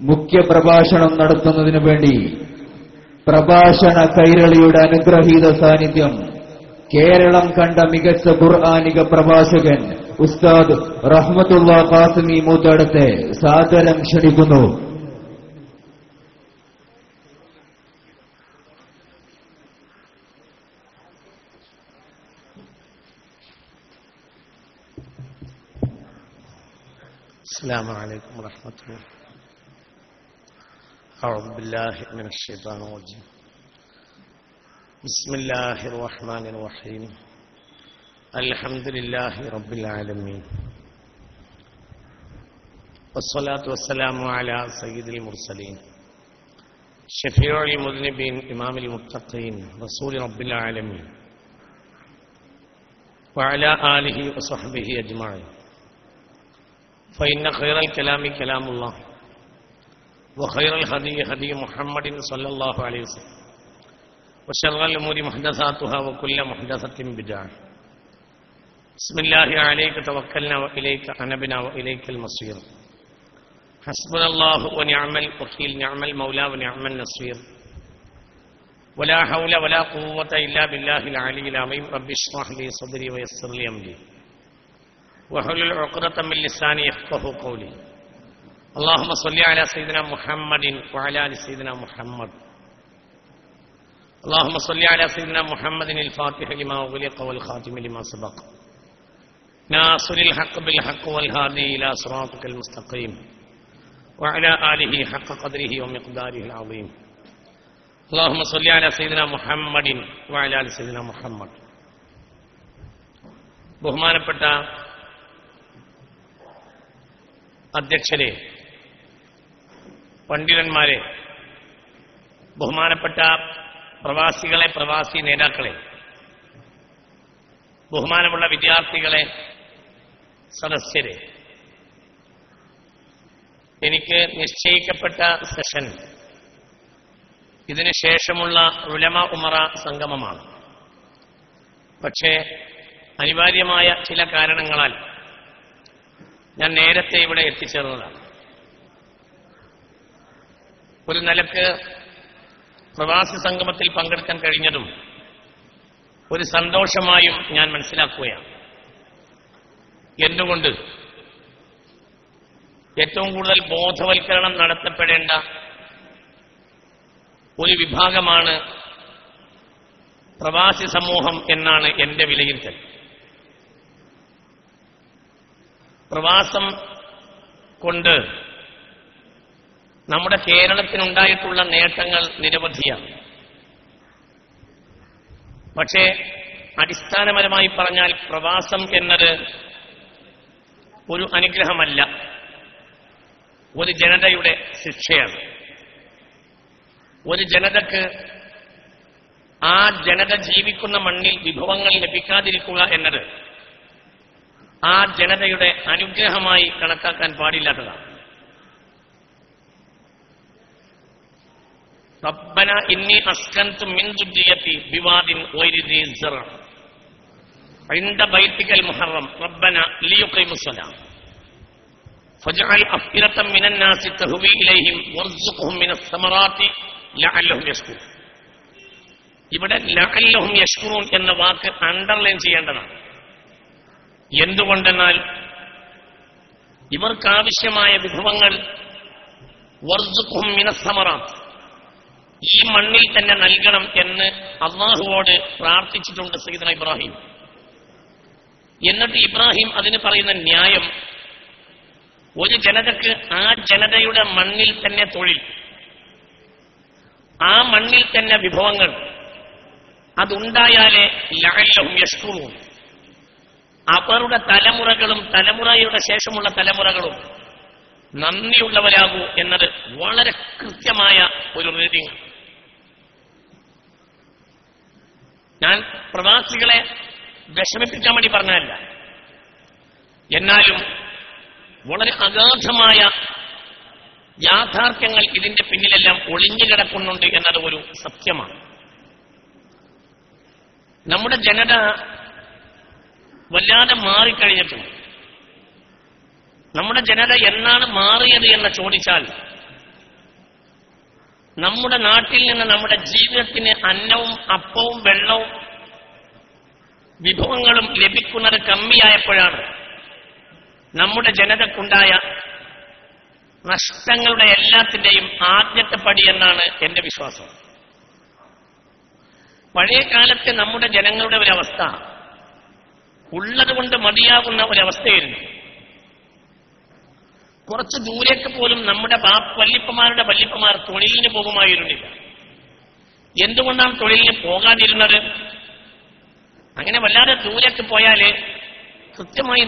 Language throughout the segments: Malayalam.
മുഖ്യപ്രഭാഷണം നടത്തുന്നതിനു വേണ്ടി പ്രഭാഷണ കൈരളിയുടെ അനുഗ്രഹീത സാന്നിധ്യം കേരളം കണ്ട മികച്ച ഖുർആനിക പ്രഭാഷകൻ ഉസ്താദ് റഹ്മത്തുള്ള ഖാസിമി മൂത്തടത്തെ സാദരം ക്ഷണിക്കുന്നു. السلام عليكم ورحمة الله. أعوذ بالله من الشيطان الرجيم. بسم الله الرحمن الرحيم. الحمد لله رب العالمين. والصلاة والسلام على سيد المرسلين شفيع المذنبين إمام المتقين رسول رب العالمين وعلى آله وصحبه أجمعين. فإن خير الكلام كلام الله وخير الهدي هدي محمد صلى الله عليه وسلم وشر الأمور محدثاتها وكل محدثة بدعة. بسم الله عليك توكلنا وإليك أنبنا وإليك المصير. حسبنا الله ونعم الوكيل نعم المولى ونعم النصير. ولا حول ولا قوة إلا بالله العلي العظيم. رب اشرح لي صدري ويسر لي أمري واحلل عقدة من لساني يفقهوا قولي. اللهم صل على سيدنا محمد وعلى آل سيدنا محمد. اللهم صل على سيدنا محمد الفاتح لما أغلق والخاتم لما سبق ناصر الحق بالحق والهادي إلى صراطك المستقيم وعلى آله حق قدره ومقداره العظيم. اللهم صل على سيدنا محمد وعلى آل سيدنا محمد. ബഹുമാനപ്പെട്ട അധ്യക്ഷരെ, പണ്ഡിതന്മാരെ, ബഹുമാനപ്പെട്ട പ്രവാസികളെ, പ്രവാസി നേതാക്കളെ, ബഹുമാനമുള്ള വിദ്യാർത്ഥികളെ, സദസ്യരെ, എനിക്ക് നിശ്ചയിക്കപ്പെട്ട സെഷൻ ഇതിനു ശേഷമുള്ള ഉലമ ഉമറ സംഗമമാണ്. പക്ഷേ അനിവാര്യമായ ചില കാരണങ്ങളാൽ ഞാൻ നേരത്തെ ഇവിടെ എത്തിച്ചേർന്നതാണ്. ഒരു നിലക്ക് പ്രവാസി സംഗമത്തിൽ പങ്കെടുക്കാൻ കഴിഞ്ഞതും ഒരു സന്തോഷമായും ഞാൻ മനസ്സിലാക്കുകയാണ്. എന്തുകൊണ്ട്? ഏറ്റവും കൂടുതൽ ബോധവൽക്കരണം നടത്തപ്പെടേണ്ട ഒരു വിഭാഗമാണ് പ്രവാസി സമൂഹം എന്നാണ് എന്റെ വിലയിരുത്തൽ. പ്രവാസം കൊണ്ട് നമ്മുടെ കേരളത്തിനുണ്ടായിട്ടുള്ള നേട്ടങ്ങൾ നിരവധിയാണ്. പക്ഷേ അടിസ്ഥാനപരമായി പറഞ്ഞാൽ പ്രവാസം എന്നത് ഒരു അനുഗ്രഹമല്ല, ഒരു ജനതയുടെ ശിക്ഷയാണ്. ഒരു ജനതക്ക് ആ ജനത ജീവിക്കുന്ന മണ്ണിൽ വിഭവങ്ങൾ ലഭിക്കാതിരിക്കുക എന്നത് ആ ജനതയുടെ അനുഗ്രഹമായി കണക്കാക്കാൻ പാടില്ലാത്തതാണ്. റബ്ബന ഇന്നി അസ്കൻതു മിൻ ദുർരിയതി ബിവാദിൻ ഗൈരി ദീ സറ ഇൻദ ബൈതികൽ മുഹറം റബ്ബന ലിയുഖീമുസ് സ്വലാ ഫജ്അൽ അഫ്ഇറതൻ മിനൻ നാസി തഹ്വി ഇലൈഹിം വർസുഖ്ഹും മിനസ് സമറാത്തി ലഅല്ലഹും യഷ്കുറൂൻ. ഇവിടെ ലഅല്ലഹും യഷ്കുറൂൻ എന്ന വാക്ക് അണ്ടർലൈൻ ചെയ്യേണ്ടതാണ്. എന്തുകൊണ്ടെന്നാൽ ഇവർക്കാവശ്യമായ വിഭവങ്ങൾ വർസുഖ്ഹും മിനസ് സമറാത്ത് ഈ മണ്ണിൽ തന്നെ നൽകണം എന്ന് അല്ലാഹുവോട് പ്രാർത്ഥിച്ചിട്ടുണ്ട് സയ്യിദുനാ ഇബ്രാഹിം. എന്നിട്ട് ഇബ്രാഹിം അതിന് പറയുന്ന ന്യായം, ഒരു ജനതക്ക് ആ ജനതയുടെ മണ്ണിൽ തന്നെ തൊഴിൽ, ആ മണ്ണിൽ തന്നെ വിഭവങ്ങൾ, അതുണ്ടായാലേ ലഅല്ലഹും യഷ്കുറൂൻ, അവരുടെ തലമുറകളും തലമുറയുടെ ശേഷമുള്ള തലമുറകളും നന്ദിയുള്ളവരാകൂ എന്നത് വളരെ കൃത്യമായ ഒരു റീഡിംഗ്. ഞാൻ പ്രവാസികളെ വിഷമിപ്പിക്കാൻ വേണ്ടി പറഞ്ഞതല്ല, എന്നാലും വളരെ അഗാധമായ യാഥാർത്ഥ്യങ്ങൾ ഇതിന്റെ പിന്നിലെല്ലാം ഒളിഞ്ഞു കിടക്കുന്നുണ്ട് എന്നത് ഒരു സത്യമാണ്. നമ്മുടെ ജനത വല്ലാതെ മാറിക്കഴിഞ്ഞിട്ടുണ്ട്. നമ്മുടെ ജനത എന്നാണ് മാറിയത് എന്ന് ചോദിച്ചാൽ നമ്മുടെ നാട്ടിൽ നിന്ന് നമ്മുടെ ജീവിതത്തിന് അന്നവും അപ്പവും വെള്ളവും വിഭവങ്ങളും ലഭിക്കുന്നത് കമ്മിയായപ്പോഴാണ് നമ്മുടെ ജനതക്കുണ്ടായ നഷ്ടങ്ങളുടെ എല്ലാത്തിന്റെയും ആദ്യത്തെ പടി എന്നാണ് എന്റെ വിശ്വാസം. പഴയ കാലത്തെ നമ്മുടെ ജനങ്ങളുടെ ഒരവസ്ഥ ഉള്ളതുകൊണ്ട് മതിയാകുന്ന ഒരവസ്ഥയായിരുന്നു. കുറച്ച് ദൂരേക്ക് പോലും നമ്മുടെ വല്യപ്പമാരുടെ വല്യപ്പമാർ തൊഴിലിന് പോകുമായിരുന്നില്ല. എന്തുകൊണ്ടാണ് തൊഴിലിന് പോകാതിരുന്നത്? അങ്ങനെ വല്ലാതെ ദൂരേക്ക് പോയാല് കൃത്യമായി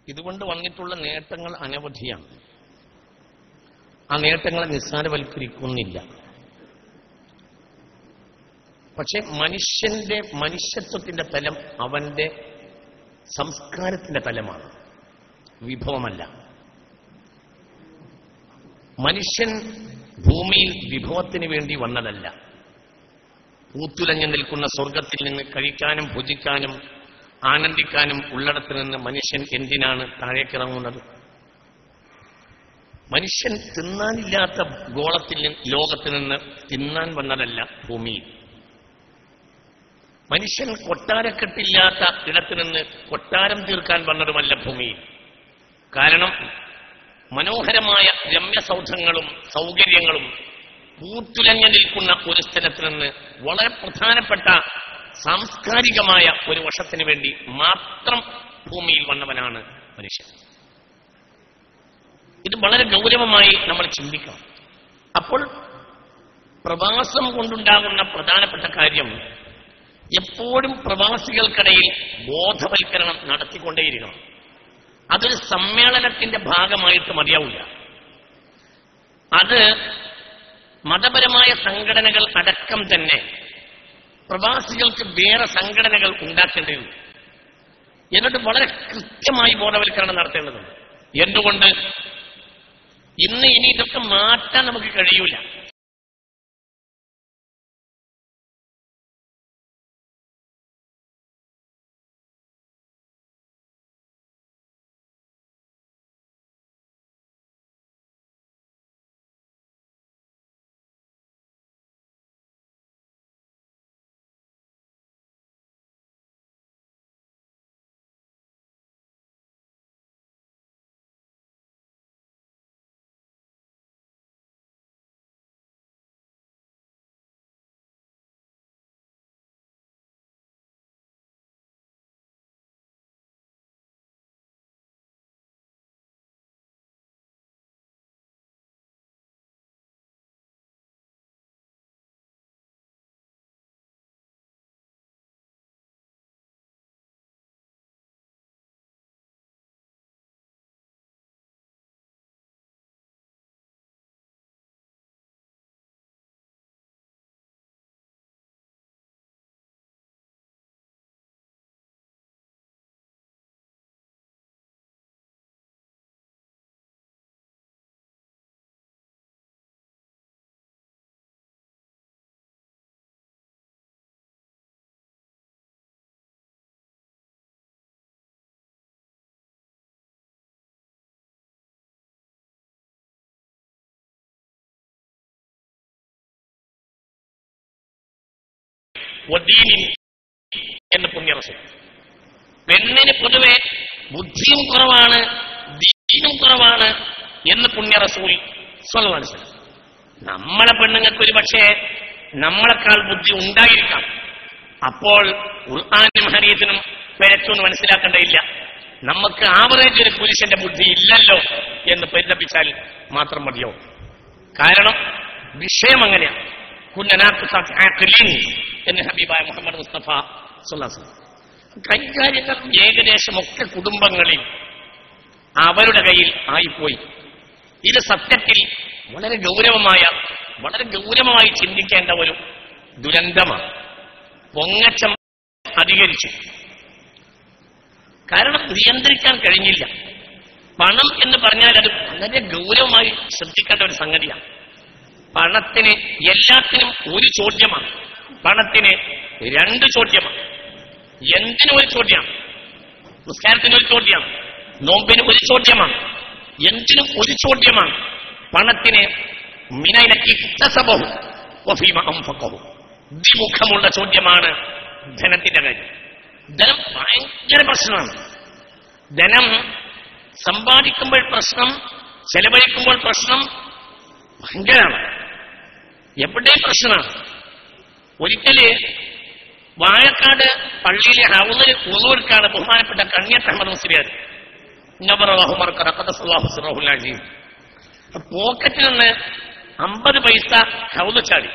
ഇതുകൊണ്ട് വന്നിട്ടുള്ള നേട്ടങ്ങൾ അനവധിയാണ്. ആ നേട്ടങ്ങളെ നിസ്സാരവൽക്കരിക്കുന്നില്ല. പക്ഷെ മനുഷ്യന്റെ മനുഷ്യത്വത്തിന്റെ തലം അവന്റെ സംസ്കാരത്തിന്റെ തലമാണ്, വിഭവമല്ല. മനുഷ്യൻ ഭൂമിയിൽ വിഭവത്തിന് വേണ്ടി വന്നതല്ല. പൂത്തുലഞ്ഞു നിൽക്കുന്ന സ്വർഗത്തിൽ നിന്ന് കഴിക്കാനും ഭുജിക്കാനും ആനന്ദിക്കാനും ഉള്ളിടത്ത് നിന്ന് മനുഷ്യൻ എന്തിനാണ് താഴേക്കിറങ്ങുന്നത്? മനുഷ്യൻ തിന്നാനില്ലാത്ത ഗോളത്തിൽ ലോകത്ത് നിന്ന് തിന്നാൻ വന്നതല്ല ഭൂമിയിൽ. മനുഷ്യൻ കൊട്ടാരക്കെട്ടില്ലാത്ത ഇടത്ത് നിന്ന് കൊട്ടാരം തീർക്കാൻ വന്നതുമല്ല ഭൂമിയിൽ. കാരണം മനോഹരമായ രമ്യസൗധങ്ങളും സൗകര്യങ്ങളും പൂത്തുലഞ്ഞു നിൽക്കുന്ന ഒരു സ്ഥലത്ത് നിന്ന് വളരെ പ്രധാനപ്പെട്ട സാംസ്കാരികമായ ഒരു വശത്തിന് വേണ്ടി മാത്രം ഭൂമിയിൽ വന്നവനാണ് മനുഷ്യൻ. ഇത് വളരെ ഗൗരവമായി നമ്മൾ ചിന്തിക്കണം. അപ്പോൾ പ്രവാസം കൊണ്ടുണ്ടാകുന്ന പ്രധാനപ്പെട്ട കാര്യം എപ്പോഴും പ്രവാസികൾക്കിടയിൽ ബോധവൽക്കരണം നടത്തിക്കൊണ്ടേയിരിക്കണം. അതൊരു സമ്മേളനത്തിന്റെ ഭാഗമായിട്ട് മതിയാവില്ല. അത് മതപരമായ സംഘടനകൾ അടക്കം തന്നെ പ്രവാസികൾക്ക് വേറെ സംഘടനകൾ ഉണ്ടാക്കേണ്ടതുണ്ട്. എന്നിട്ട് വളരെ കൃത്യമായി ബോധവൽക്കരണം നടത്തേണ്ടതുണ്ട്. എന്തുകൊണ്ട്? ഇനി ഇതൊക്കെ മാറ്റാൻ നമുക്ക് കഴിയൂല. എന്ന് പുണ്യ റസൂൽ. പെണ്ണിന് പൊതുവെ ബുദ്ധിയും കുറവാണ്, ദീനും കുറവാണ് എന്ന് പുണ്യ റസൂൽ സ്വല്ലല്ലാഹു അലൈഹി വസല്ലം. നമ്മളെ പെണ്ണുങ്ങൾക്ക് ഒരു പക്ഷേ നമ്മളെക്കാൾ ബുദ്ധി ഉണ്ടായിരിക്കാം. അപ്പോൾ ഖുർആനും ഹദീസിനും പിഴച്ചൊന്ന് മനസ്സിലാക്കേണ്ടതില്ല. നമുക്ക് ആവറേജ് ഒരു പുരുഷന്റെ ബുദ്ധി ഇല്ലല്ലോ എന്ന് പരിതപിച്ചാൽ മാത്രം മതിയോ? കാരണം വിഷയം അങ്ങനെയാണ്. എന്ന് ഹബീബായ മുഹമ്മദ് മുസ്തഫ സ്വല്ലല്ലാഹു അലൈഹി വസല്ലം. കൈകാര്യങ്ങൾ ഏകദേശമൊക്കെ കുടുംബങ്ങളിൽ അവരുടെ കയ്യിൽ ആയിപ്പോയി. ഇത് സത്യത്തിൽ വളരെ ഗൗരവമായി ചിന്തിക്കേണ്ട ഒരു ദുരന്തമാണ്. പൊങ്ങച്ചം അധികരിച്ചു. കാരണം നിയന്ത്രിക്കാൻ കഴിഞ്ഞില്ല. പണം എന്ന് പറഞ്ഞാൽ അത് വളരെ ഗൗരവമായി ശ്രദ്ധിക്കേണ്ട ഒരു സംഗതിയാണ്. പണത്തിന് എല്ലാത്തിനും ഒരു ചോദ്യമാണ്. പണത്തിന് 2 ചോദ്യമാണ്. എന്തിനും ഒരു ചോദ്യമാണ്. നിസ്കാരത്തിന് ഒരു ചോദ്യമാണ്, നോമ്പിന് ഒരു ചോദ്യമാണ്, എന്തിനും ഒരു ചോദ്യമാണ്. പണത്തിന് ദ്വിമുഖമുള്ള ചോദ്യമാണ് ധനത്തിന്റെ കാര്യം. ധനം ഭയങ്കര പ്രശ്നമാണ്. ധനം സമ്പാദിക്കുമ്പോൾ പ്രശ്നം, ചെലവഴിക്കുമ്പോൾ പ്രശ്നം ഭയങ്കരമാണ്. എവിടെ പ്രശ്നമാണ്. ഒരിക്കല് വാഴക്കാട് പള്ളിയിലെ ഹൗദിൽ ഉളൂർക്കാണ് ബഹുമാനപ്പെട്ട കണ്ണിയത്ത് അഹമ്മദ് മുസ്ലിയാർ പോക്കറ്റിൽ നിന്ന് 50 പൈസ ഹൗദ് ചാടി.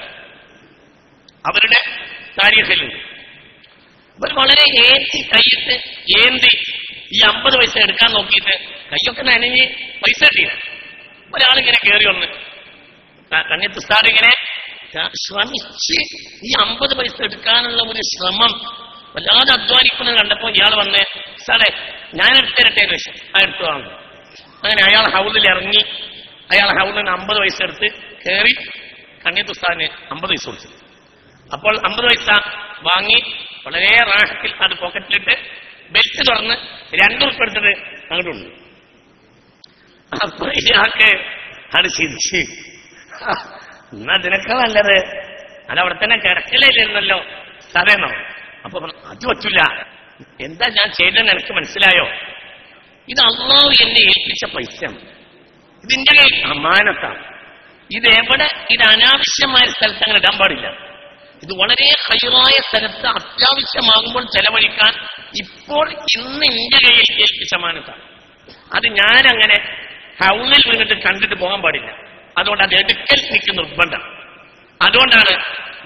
അവരുടെ താരീഖിലുണ്ട്. അവർ വളരെ കൈയിട്ട് ഏന്തി ഈ 50 പൈസ എടുക്കാൻ നോക്കിയിട്ട് കൈയൊക്കെ നനഞ്ഞ് പൈസ കിട്ടിയില്ല. ഒരാളിങ്ങനെ കയറി വന്ന് കണ്ണിയത്ത് ഉസ്താദ് ഇങ്ങനെ ശ്രമിച്ച് ഈ 50 പൈസ എടുക്കാനുള്ള ഒരു ശ്രമം വല്ലാതെ അധ്വാനിക്കുന്നത് കണ്ടപ്പോൾ ഇയാൾ വന്ന് സാറേ ഞാൻ എടുത്തരട്ടെ ലക്ഷം എടുത്തു വാങ്ങും. അങ്ങനെ അയാൾ ഹൗദിൽ ഇറങ്ങി. അയാൾ ഹൗദിൽ നിന്ന് 50 പൈസ എടുത്ത് കയറി കണ്ണിയത്ത് ഉസ്താദിന് 50 പൈസ കൊടുത്തു. അപ്പോൾ 50 പൈസ വാങ്ങി വളരെ റാഹത്തിൽ അത് പോക്കറ്റിലിട്ട് ബെൽറ്റ് തുറന്ന് 2 ഉറുപ്പിക എടുത്തിട്ട് അങ്ങോട്ടുണ്ട്. അപ്പൊ ഇയാൾക്ക് അത് ചിരിച്ച് എന്നാ ഇതിനൊക്കെ നല്ലത് അതവിടെ തന്നെ കിടക്കലില്ലല്ലോ സ്ഥലമെന്നോ. അപ്പൊ അത് പറ്റില്ല. എന്താ ഞാൻ ചെയ്തെന്ന് എനിക്ക് മനസ്സിലായോ? ഇത് അല്ലാഹു എന്നെ ഏൽപ്പിച്ച പൈസയാണ്. ഇതിന്റെ കയ്യിൽ അമാനത്താണ്. ഇത് അനാവശ്യമായ സ്ഥലത്ത് അങ്ങനെ ഇടാൻ പാടില്ല. ഇത് വളരെ ഹൈറായ സ്ഥലത്ത് അത്യാവശ്യമാകുമ്പോൾ ചെലവഴിക്കാൻ ഇപ്പോൾ ഇന്ന് എന്റെ കയ്യിൽ ഏൽപ്പിച്ച അമാനത്താണ്. അത് ഞാനങ്ങനെ ഹൗലിൽ വീണിട്ട് കണ്ടിട്ട് പോകാൻ പാടില്ല. അതുകൊണ്ട് അത് എടുക്കൽ എനിക്ക് നിർബന്ധം. അതുകൊണ്ടാണ്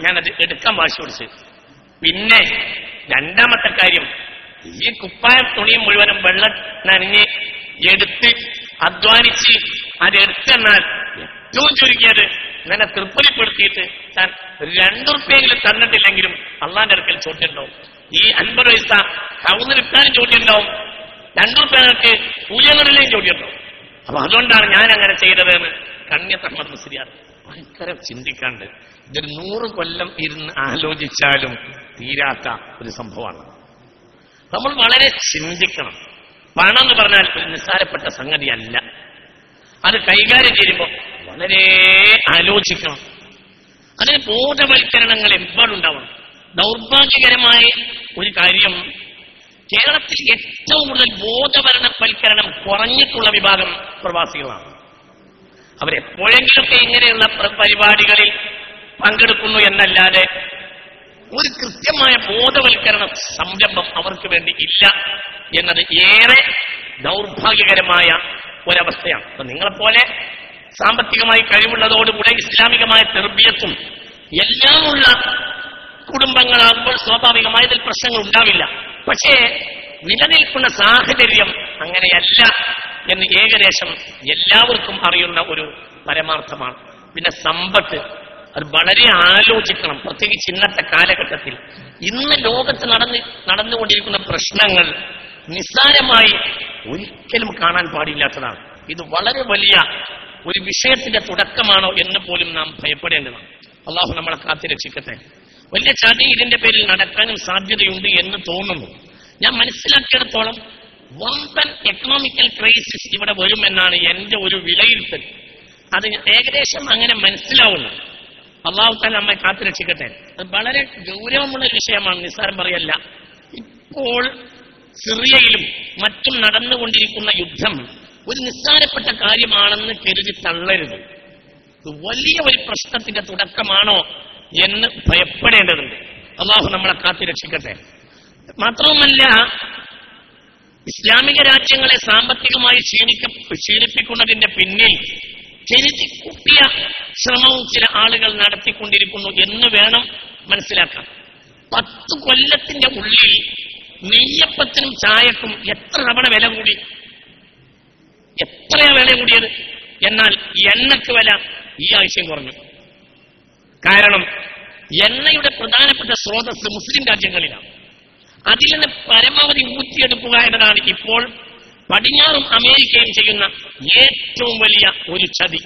ഞാനത് എടുക്കാൻ വാശി പിടിച്ചത്. പിന്നെ 2ാമത്തെ കാര്യം, ഈ കുപ്പായം തുണിയും മുഴുവനും വെള്ളം നനഞ്ഞ് എടുത്ത് അധ്വാനിച്ച് അതെടുത്തെന്നാൽ ഏറ്റവും ചുരുക്കിയത് ഇങ്ങനെ തൃപ്തിപ്പെടുത്തിയിട്ട് താൻ 2 ഉറുപ്പിയെങ്കിലും തന്നിട്ടില്ലെങ്കിലും അള്ളാന്റെ അടുക്കൽ ചോദ്യമുണ്ടാവും. ഈ 50 പൈസ കവുന്ന് വിൽക്കാനും ചോദ്യമുണ്ടാവും, 2 റുപ്യക്ക് കൂലികളിലെയും ചോദ്യമുണ്ടാവും. അപ്പൊ അതുകൊണ്ടാണ് ഞാൻ അങ്ങനെ ചെയ്തതെന്ന് കണ്യത്ത് അഹമ്മദ് മുസ്ലിയാർ ഭയങ്കര ചിന്തിക്കാണ്ട്. ഇതൊരു 100 കൊല്ലം ഇരുന്ന് ആലോചിച്ചാലും തീരാത്ത ഒരു സംഭവമാണ്. നമ്മൾ വളരെ ചിന്തിക്കണം. പണം എന്ന് പറഞ്ഞാൽ ഒരു നിസ്സാരപ്പെട്ട സംഗതിയല്ല. അത് കൈകാര്യം ചെയ്യുമ്പോൾ വളരെ ആലോചിക്കണം. അതിന് ബോധവൽക്കരണങ്ങൾ എമ്പാടുണ്ടാവണം. ദൗർഭാഗ്യകരമായ ഒരു കാര്യം, കേരളത്തിൽ ഏറ്റവും കൂടുതൽ ബോധവൽക്കരണം കുറഞ്ഞിട്ടുള്ള വിഭാഗം പ്രവാസികളാണ്. അവരെപ്പോഴെങ്കിലൊക്കെ ഇങ്ങനെയുള്ള പരിപാടികളിൽ പങ്കെടുക്കുന്നു എന്നല്ലാതെ ഒരു കൃത്യമായ ബോധവൽക്കരണ സംരംഭം അവർക്ക് വേണ്ടി ഇല്ല എന്നത് ഏറെ ദൗർഭാഗ്യകരമായ ഒരവസ്ഥയാണ്. അപ്പൊ നിങ്ങളെപ്പോലെ സാമ്പത്തികമായി കഴിവുള്ളതോടുകൂടെ ഇസ്ലാമികമായ തെർബിയത്തും എല്ലാമുള്ള കുടുംബങ്ങളാകുമ്പോൾ സ്വാഭാവികമായ ഇതിൽ പ്രശ്നങ്ങൾ ഉണ്ടാവില്ല. പക്ഷേ നിലനിൽക്കുന്ന സാഹചര്യം അങ്ങനെയല്ല എന്ന് ഏകദേശം എല്ലാവർക്കും അറിയുന്ന ഒരു പരമാർത്ഥമാണ്. പിന്നെ സമ്പത്ത് അത് വളരെ ആലോചിക്കണം. പ്രത്യേകിച്ച് ഇന്നത്തെ കാലഘട്ടത്തിൽ ഇന്ന് ലോകത്ത് നടന്നുകൊണ്ടിരിക്കുന്ന പ്രശ്നങ്ങൾ നിസ്സാരമായി ഒരിക്കലും കാണാൻ പാടില്ലാത്തതാണ്. ഇത് വളരെ വലിയ ഒരു വിഷയത്തിന്റെ തുടക്കമാണോ എന്ന് പോലും നാം ഭയപ്പെടേണ്ടതാണ്. അള്ളാഹു നമ്മളെ കാത്തിരക്ഷിക്കട്ടെ. വലിയ ചതി ഇതിന്റെ പേരിൽ നടക്കാനും സാധ്യതയുണ്ട് എന്ന് തോന്നുന്നു. ഞാൻ മനസ്സിലാക്കിയിടത്തോളം വമ്പൻ എക്കണോമിക്കൽ ക്രൈസിസ് ഇവിടെ വരുമെന്നാണ് എന്റെ ഒരു വിലയിരുത്തൽ. അത് ഏകദേശം അങ്ങനെ മനസ്സിലാവുന്നു. അള്ളാഹു താൻ നമ്മെ കാത്തുരക്ഷിക്കട്ടെ. അത് വളരെ ഗൗരവമുള്ള വിഷയമാണ്, നിസ്സാരം പറയല്ല. ഇപ്പോൾ സിറിയയിലും മറ്റും നടന്നുകൊണ്ടിരിക്കുന്ന യുദ്ധം ഒരു നിസ്സാരപ്പെട്ട കാര്യമാണെന്ന് കരുതി തള്ളരുത്. ഇത് വലിയ ഒരു പ്രശ്നത്തിന്റെ തുടക്കമാണോ എന്ന് ഭയപ്പെടേണ്ടതുണ്ട്. അള്ളാഹു നമ്മളെ കാത്തുരക്ഷിക്കട്ടെ. മാത്രവുമല്ല, ഇസ്ലാമിക രാജ്യങ്ങളെ സാമ്പത്തികമായി ക്ഷീണിപ്പിക്കുന്നതിന്റെ പിന്നിൽ കരുതി കൂട്ടിയ ശ്രമവും ചില ആളുകൾ നടത്തിക്കൊണ്ടിരിക്കുന്നു എന്ന് വേണം മനസ്സിലാക്കാൻ. 10 കൊല്ലത്തിന്റെ ഉള്ളിൽ നെയ്യപ്പത്തിനും ചായക്കും എത്ര തവണ വില കൂടി? എത്രയാ വില കൂടിയത്? എന്നാൽ എണ്ണയ്ക്ക് വില ഈ ആഴ്ചയും കുറഞ്ഞു. കാരണം എണ്ണയുടെ പ്രധാനപ്പെട്ട സ്രോതസ് മുസ്ലിം രാജ്യങ്ങളിലാണ്. അതിൽ നിന്ന് പരമാവധി ഊറ്റിയെടുക്കുക എന്നതാണ് ഇപ്പോൾ പടിഞ്ഞാറും അമേരിക്കയും ചെയ്യുന്ന ഏറ്റവും വലിയ ഒരു ചതി.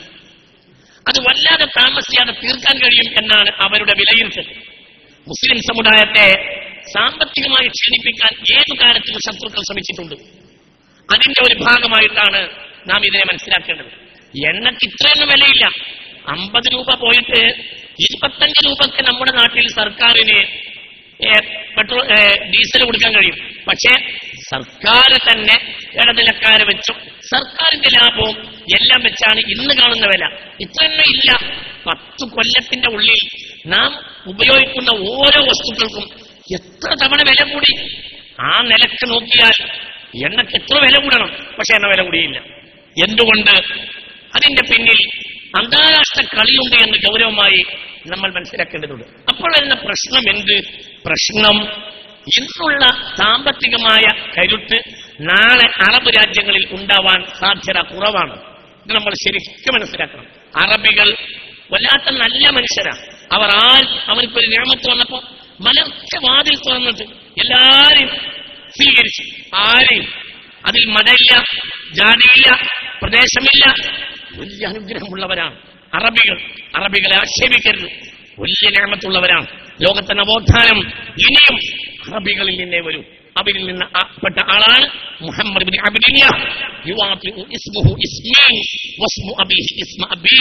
അത് വല്ലാതെ താമസിയാതെ തീർക്കാൻ കഴിയും എന്നാണ് അവരുടെ വിലയിരുത്തൽ. മുസ്ലിം സമുദായത്തെ സാമ്പത്തികമായി ക്ഷീണിപ്പിക്കാൻ ഏതു കാലത്തും ശത്രുക്കൾ ശ്രമിച്ചിട്ടുണ്ട്. അതിന്റെ ഒരു ഭാഗമായിട്ടാണ് നാം ഇതിനെ മനസ്സിലാക്കേണ്ടത്. എണ്ണയ്ക്ക് ഇത്രയൊന്നും വിലയില്ല. 50 രൂപ പോയിട്ട് 25 രൂപയ്ക്ക് നമ്മുടെ നാട്ടിൽ സർക്കാരിന് ഡീസൽ കൊടുക്കാൻ കഴിയും. പക്ഷേ സർക്കാർ തന്നെ ഇടനിലക്കാരെ വെച്ചും സർക്കാരിന്റെ ലാഭവും എല്ലാം വെച്ചാണ് ഇന്ന് കാണുന്ന വില. ഇത്രയൊന്നും ഇല്ല. 10 കൊല്ലത്തിന്റെ ഉള്ളിൽ നാം ഉപയോഗിക്കുന്ന ഓരോ വസ്തുക്കൾക്കും എത്ര തവണ വില കൂടി? ആ നിലക്ക് നോക്കിയാൽ എണ്ണയ്ക്ക് എത്ര വില കൂടണം, പക്ഷെ എണ്ണ വില കൂടിയില്ല. എന്തുകൊണ്ട്? അതിന്റെ പിന്നിൽ അന്താരാഷ്ട്ര കളിയുണ്ട് എന്ന് ഗൗരവമായി നമ്മൾ മനസ്സിലാക്കേണ്ടതുണ്ട്. അപ്പോൾ വരുന്ന പ്രശ്നം എന്ത്? പ്രശ്നം ഇന്നുള്ള സാമ്പത്തികമായ കരുത്ത് നാളെ അറബ് രാജ്യങ്ങളിൽ ഉണ്ടാവാൻ സാധ്യത കുറവാണ്. ഇത് നമ്മൾ ശരിക്കും മനസ്സിലാക്കണം. അറബികൾ വല്ലാത്ത നല്ല മനുഷ്യരാണ്. അവർക്കൊരു നിയമത്ത് വന്നപ്പോ മലർച്ച വാതിൽ തുറന്നിട്ട് എല്ലാരെയും സ്വീകരിച്ചു. ആരെയും അതിൽ മതമില്ല, ജാതിയില്ല, പ്രദേശമില്ല. വലിയ അനുഗ്രഹമുള്ളവരാണ് അറബികളെ ആക്ഷേപിക്കരുത്. വലിയ നിയമത്തുള്ളവരാണ്. ലോകത്തെ നവോത്ഥാനം ഇനിയും അറബികളിൽ നിന്നേ വരും. അവരിൽ നിന്ന് പെട്ട ആളാണ് മുഹമ്മദ് ഇബ്നു അബ്ദില്ല യുവാതിഉ ഇസ്മുഹു ഇസ്മി വസ്മു അബീഹി ഇസ്മ അബീ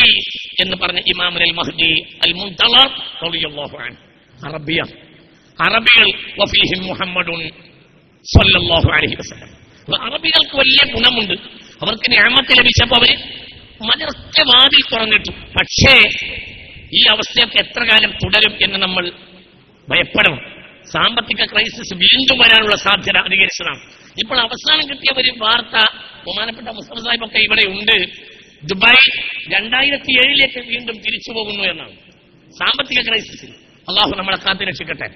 എന്ന് പറഞ്ഞ ഇമാം അൽ മഹ്ദി അൽ മുൻതളർ റളിയല്ലാഹു അൻഹു. അറബികൾ വഫീഹിം മുഹമ്മദുൻ സ്വല്ലല്ലാഹു അലൈഹി വസല്ലം. അറബികൾക്ക് വലിയ ഗുണമുണ്ട്. അവർക്ക് നിഅമത്ത് ലഭിച്ചപ്പോൾ അവര് മലർച്ച വാതിൽ തുറന്നിട്ടു. പക്ഷേ ഈ അവസ്ഥയൊക്കെ എത്ര കാലം തുടരും എന്ന് നമ്മൾ ഭയപ്പെടണം. സാമ്പത്തിക ക്രൈസിസ് വീണ്ടും വരാനുള്ള സാധ്യത അധികരിച്ചതാണ്. ഇപ്പോൾ അവസാനം കിട്ടിയ ഒരു വാർത്ത, ബഹുമാനപ്പെട്ട മുസ്തഫ സാഹിബൊക്കെ ഇവിടെ ഉണ്ട്, ദുബായ് 2007 വീണ്ടും തിരിച്ചു പോകുന്നു എന്നാണ്. സാമ്പത്തിക ക്രൈസിസിൽ അള്ളാഹു നമ്മളെ കാത്തുരക്ഷിക്കട്ടെ.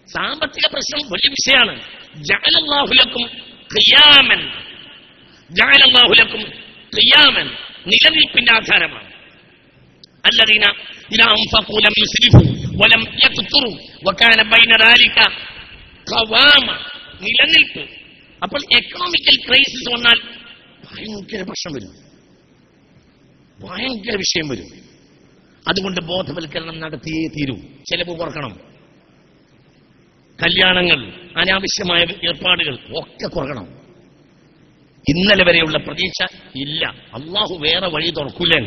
സാമ്പത്തിക പ്രശ്നം വലിയ വിഷയമാണ്. ജഅലല്ലാഹു ലക്കും ഖിയാമൻ നിലനിൽപ്പിന്റെ ആധാരമാണ്. الذين إذا أنفقوا لم يسرفوا ولم يقتروا وكان بين ذلك ഖവാമ, നിലനിൽപ്പ്. അപ്പോൾ എക്കണോമിക്കൽ ക്രൈസിസ് വന്നാൽ ഭയങ്കര പ്രശ്നം വരും, ഭയങ്കര വിഷയം വരും. അതുകൊണ്ട് ബോധവൽക്കരണം നടത്തിയേ തീരൂ. ചെലവ് കുറക്കണം, കല്യാണങ്ങൾ, അനാവശ്യമായ ഏർപ്പാടുകൾ ഒക്കെ കുറക്കണം. ഇന്നലെ വരെയുള്ള പ്രതീക്ഷ ഇല്ല. അള്ളാഹു വേറെ വഴി തുറക്കൂലേ?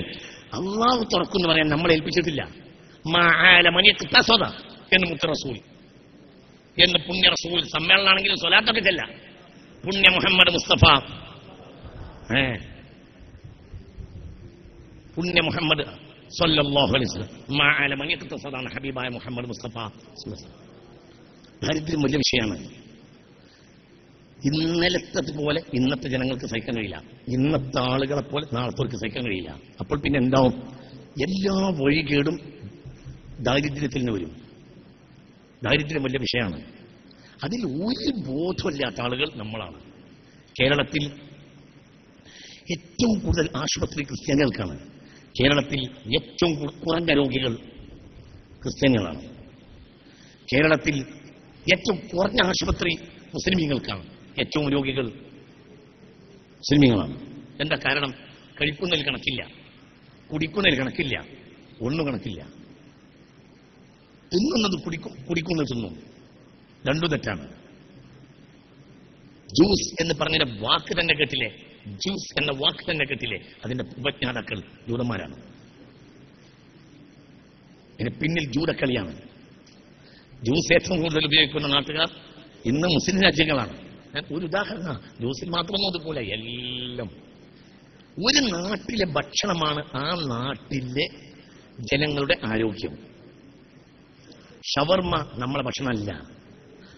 അള്ളാഹു തുറക്കുമെന്ന് പറയാൻ നമ്മളെ ഏൽപ്പിച്ചിട്ടില്ല. എന്ന് മുത്ത റസൂൽ, എന്ന് പുണ്യ റസൂൽ. സമ്മേളനാണെങ്കിലും സ്വലാത്തൊക്കെ ചെല്ല. പുണ്യ മുഹമ്മദ് മുസ്തഫ, പുണ്യ മുഹമ്മദ് സല്ലല്ലാഹു അലൈഹി വസല്ലം മഅല മൻ യഖ്തസദാന ഹബീബായ മുഹമ്മദ് മുസ്തഫ. ദാരിദ്ര്യം വലിയ വിഷയമാണ്. ഇന്നലത്തെ പോലെ ഇന്നത്തെ ജനങ്ങൾക്ക് സഹിക്കാൻ കഴിയില്ല, ഇന്നത്തെ ആളുകളെ പോലെ നാളത്തോർക്ക് സഹിക്കാൻ കഴിയില്ല. അപ്പോൾ പിന്നെ എന്താവും? എല്ലാ വഴികേടും ദാരിദ്ര്യത്തിൽ നിന്ന് വരും. ദാരിദ്ര്യം വലിയ വിഷയമാണ്. അതിൽ ഒരു ബോധമില്ലാത്ത ആളുകൾ നമ്മളാണ്. കേരളത്തിൽ ഏറ്റവും കൂടുതൽ ആശുപത്രി ക്രിസ്ത്യാനികൾക്കാണ്. കേരളത്തിൽ ഏറ്റവും കുറഞ്ഞ രോഗികൾ ക്രിസ്ത്യാനികളാണ്. കേരളത്തിൽ ഏറ്റവും കുറഞ്ഞ ആശുപത്രി മുസ്ലിമീങ്ങൾക്കാണ്. ഏറ്റവും രോഗികൾ മുസ്ലിമീങ്ങളാണ്. എന്താ കാരണം? കഴിക്കുന്നതിൽ കണക്കില്ല, കുടിക്കുന്നതിൽ കണക്കില്ല, ഒന്നും കണക്കില്ല. തിന്നുന്നത് കുടിക്കുന്നത് തിന്നും, രണ്ടു തെറ്റാണ്. ജ്യൂസ് എന്ന് പറഞ്ഞ വാക്ക് തന്നെ കേട്ടില്ലേ? ജ്യൂസ് എന്ന വാക്ക് തന്നെ കേട്ടില്ലേ? അതിന്റെ ഉപജ്ഞാതാക്കൾ ജൂതന്മാരാണ്. ഇതിന് പിന്നിൽ ജൂതക്കളിയാണ്. ജ്യൂസ് ഏറ്റവും കൂടുതൽ ഉപയോഗിക്കുന്ന നാട്ടുകാർ ഇന്ന് മുസ്ലിം രാജ്യങ്ങളാണ്. ഞാൻ ഒരു ഉദാഹരണം, ജ്യൂസിൽ മാത്രമൊന്നും അതുപോലെ എല്ലാം. ഒരു നാട്ടിലെ ഭക്ഷണമാണ് ആ നാട്ടിലെ ജനങ്ങളുടെ ആരോഗ്യം. ഷവർമ നമ്മളെ ഭക്ഷണമല്ല,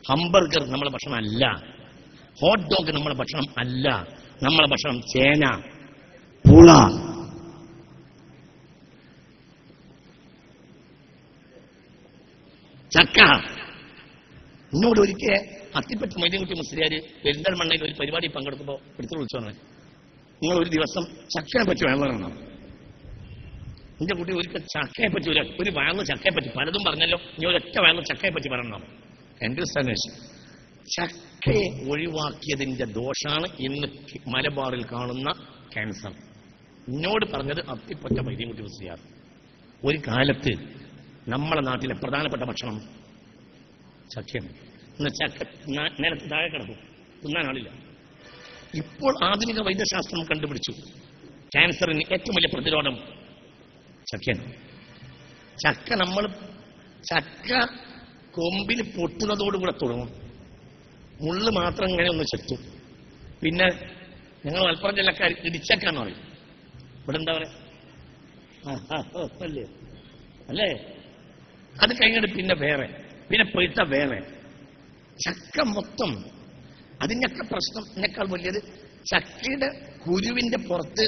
ഹംബർഗർ നമ്മളെ ഭക്ഷണമല്ല, ഹോട്ട് ഡോഗ് നമ്മളെ ഭക്ഷണം അല്ല. നമ്മളെ ഭക്ഷണം ചേന, പുള, ചക്ക. എന്നോട് ഒരിക്കൽ അത്തിപ്പറ്റ മൈദൻകുട്ടി മുസ്ലിയാർ പെരിന്തൽമണ്ണയിൽ ഒരു പരിപാടി പങ്കെടുക്കുമ്പോൾ എടുത്തു വിളിച്ചോണേ, നിങ്ങൾ ഒരു ദിവസം ചക്കയെ പറ്റി വേണം. എന്റെ കുട്ടി ഒരിക്കൽ ചക്കയെ പറ്റി ഒരു വയന്ന് ചക്കയെ പറ്റി പലതും പറഞ്ഞല്ലോ, ഇനി ഒരൊറ്റ വയന്ന് ചക്കയെ പറ്റി പറയണം. എന്റെ സന്ദേശം, ചക്കയെ ഒഴിവാക്കിയതിന്റെ ദോഷാണ് ഇന്ന് മലബാറിൽ കാണുന്ന ക്യാൻസർ. എന്നോട് പറഞ്ഞത് അത്തിപ്പറ്റ മൈദൻകുട്ടി മുസ്ലിയാർ. ഒരു കാലത്ത് നമ്മളെ നാട്ടിലെ പ്രധാനപ്പെട്ട ഭക്ഷണം ചക്കയാണ്. ഇന്ന് ചക്ക നേരത്തെ താഴെ കിടക്കും, തിന്നാൻ ആളില്ല. ഇപ്പോൾ ആധുനിക വൈദ്യശാസ്ത്രം കണ്ടുപിടിച്ചു ക്യാൻസറിന് ഏറ്റവും വലിയ പ്രതിരോധം ചക്കയാണ്. ചക്ക കൊമ്പിൽ പൊട്ടുന്നതോടുകൂടെ തുടങ്ങും. മുള്ള് മാത്രം ഇങ്ങനെ ഒന്ന് ചെത്തും. പിന്നെ ഞങ്ങൾ മലപ്പുറം ജില്ലക്കാർ ഇടിച്ചക്കാന്ന് പറയും. ഇവിടെ എന്താ പറയാ? അല്ലേ അല്ലേ? അത് കഴിഞ്ഞിട്ട് പിന്നെ വേറെ, പിന്നെ പഴുത്ത വേറെ. ചക്ക മൊത്തം. അതിനൊക്കെ പ്രശ്നം എന്നെക്കാൾ വലിയത് ചക്കയുടെ കുരുവിന്റെ പുറത്ത്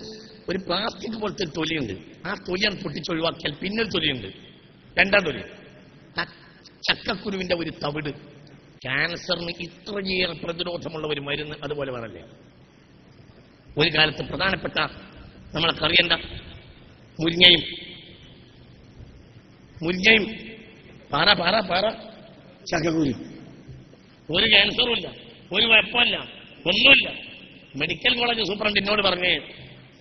ഒരു പ്ലാസ്റ്റിക് പോലത്തെ തൊലിയുണ്ട്. ആ തൊലിയാണ് പൊട്ടിച്ചൊഴിവാക്കിയാൽ പിന്നൊരു തൊലിയുണ്ട്, രണ്ടാം തൊലി. ചക്കക്കുരുവിന്റെ ഒരു തവിട്. ക്യാൻസറിന് ഇത്രയേറെ പ്രതിരോധമുള്ള ഒരു മരുന്ന് അതുപോലെ പറയല്ലേ. ഒരു കാലത്ത് പ്രധാനപ്പെട്ട നമ്മളെ കറിയണ്ട മുരിങ്ങയും പാറ പാറ പാറ ചക്കക്കുരു. ഒരു ക്യാൻസറും ഇല്ല, ഒരു കുഴപ്പമില്ല, ഒന്നുമില്ല. മെഡിക്കൽ കോളേജ് സൂപ്രണ്ട് എന്നോട് പറഞ്ഞേ,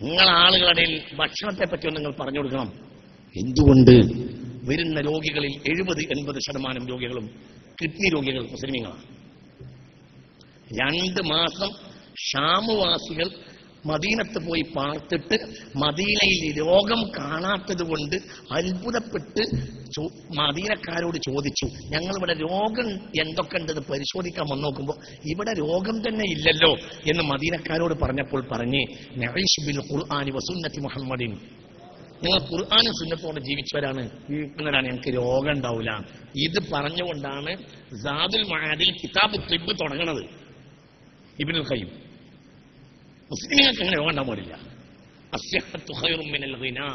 നിങ്ങൾ ആളുകളുടെ ഭക്ഷണത്തെ പറ്റി ഒന്ന് നിങ്ങൾ പറഞ്ഞു കൊടുക്കണം. എന്തുകൊണ്ട്? വരുന്ന രോഗികളിൽ 70-80% രോഗികളും കിഡ്നി രോഗികൾ മുസ്ലിമീങ്ങളാണ്. 2 മാസം ഷാമുവാസികൾ മദീനത്ത് പോയി പാർത്തിട്ട് മദീനയിൽ രോഗം കാണാത്തത് കൊണ്ട് അത്ഭുതപ്പെട്ട് മദീനക്കാരോട് ചോദിച്ചു, ഞങ്ങളിവിടെ രോഗം എന്തൊക്കെ ഉണ്ടെന്ന് പരിശോധിക്കാൻ വന്ന് നോക്കുമ്പോൾ ഇവിടെ രോഗം തന്നെ ഇല്ലല്ലോ എന്ന് മദീനക്കാരോട് പറഞ്ഞപ്പോൾ പറഞ്ഞേ, നഈശ് ബിൽ ഖുർആനി വസുന്നത്തി മുഹമ്മദിൻ, നിങ്ങൾ ഖുർആനും സുന്നത്തോടെ ജീവിക്കുന്നവരാണ്, ഞങ്ങൾക്ക് രോഗം ഉണ്ടാവില്ല. ഇത് പറഞ്ഞുകൊണ്ടാണ് സാദുൽ മആദിൽ കിതാബ് തിബ്ബ് തുടങ്ങുന്നത് ഇബ്നുൽ ഖയ്യിം. മുസ്ലിങ്ങൾക്ക് അങ്ങനെ രോഗം ഉണ്ടാകാൻ പാടില്ല. അസ്യഹത്തു ഖൈറും മിനൽ ഗിനാ.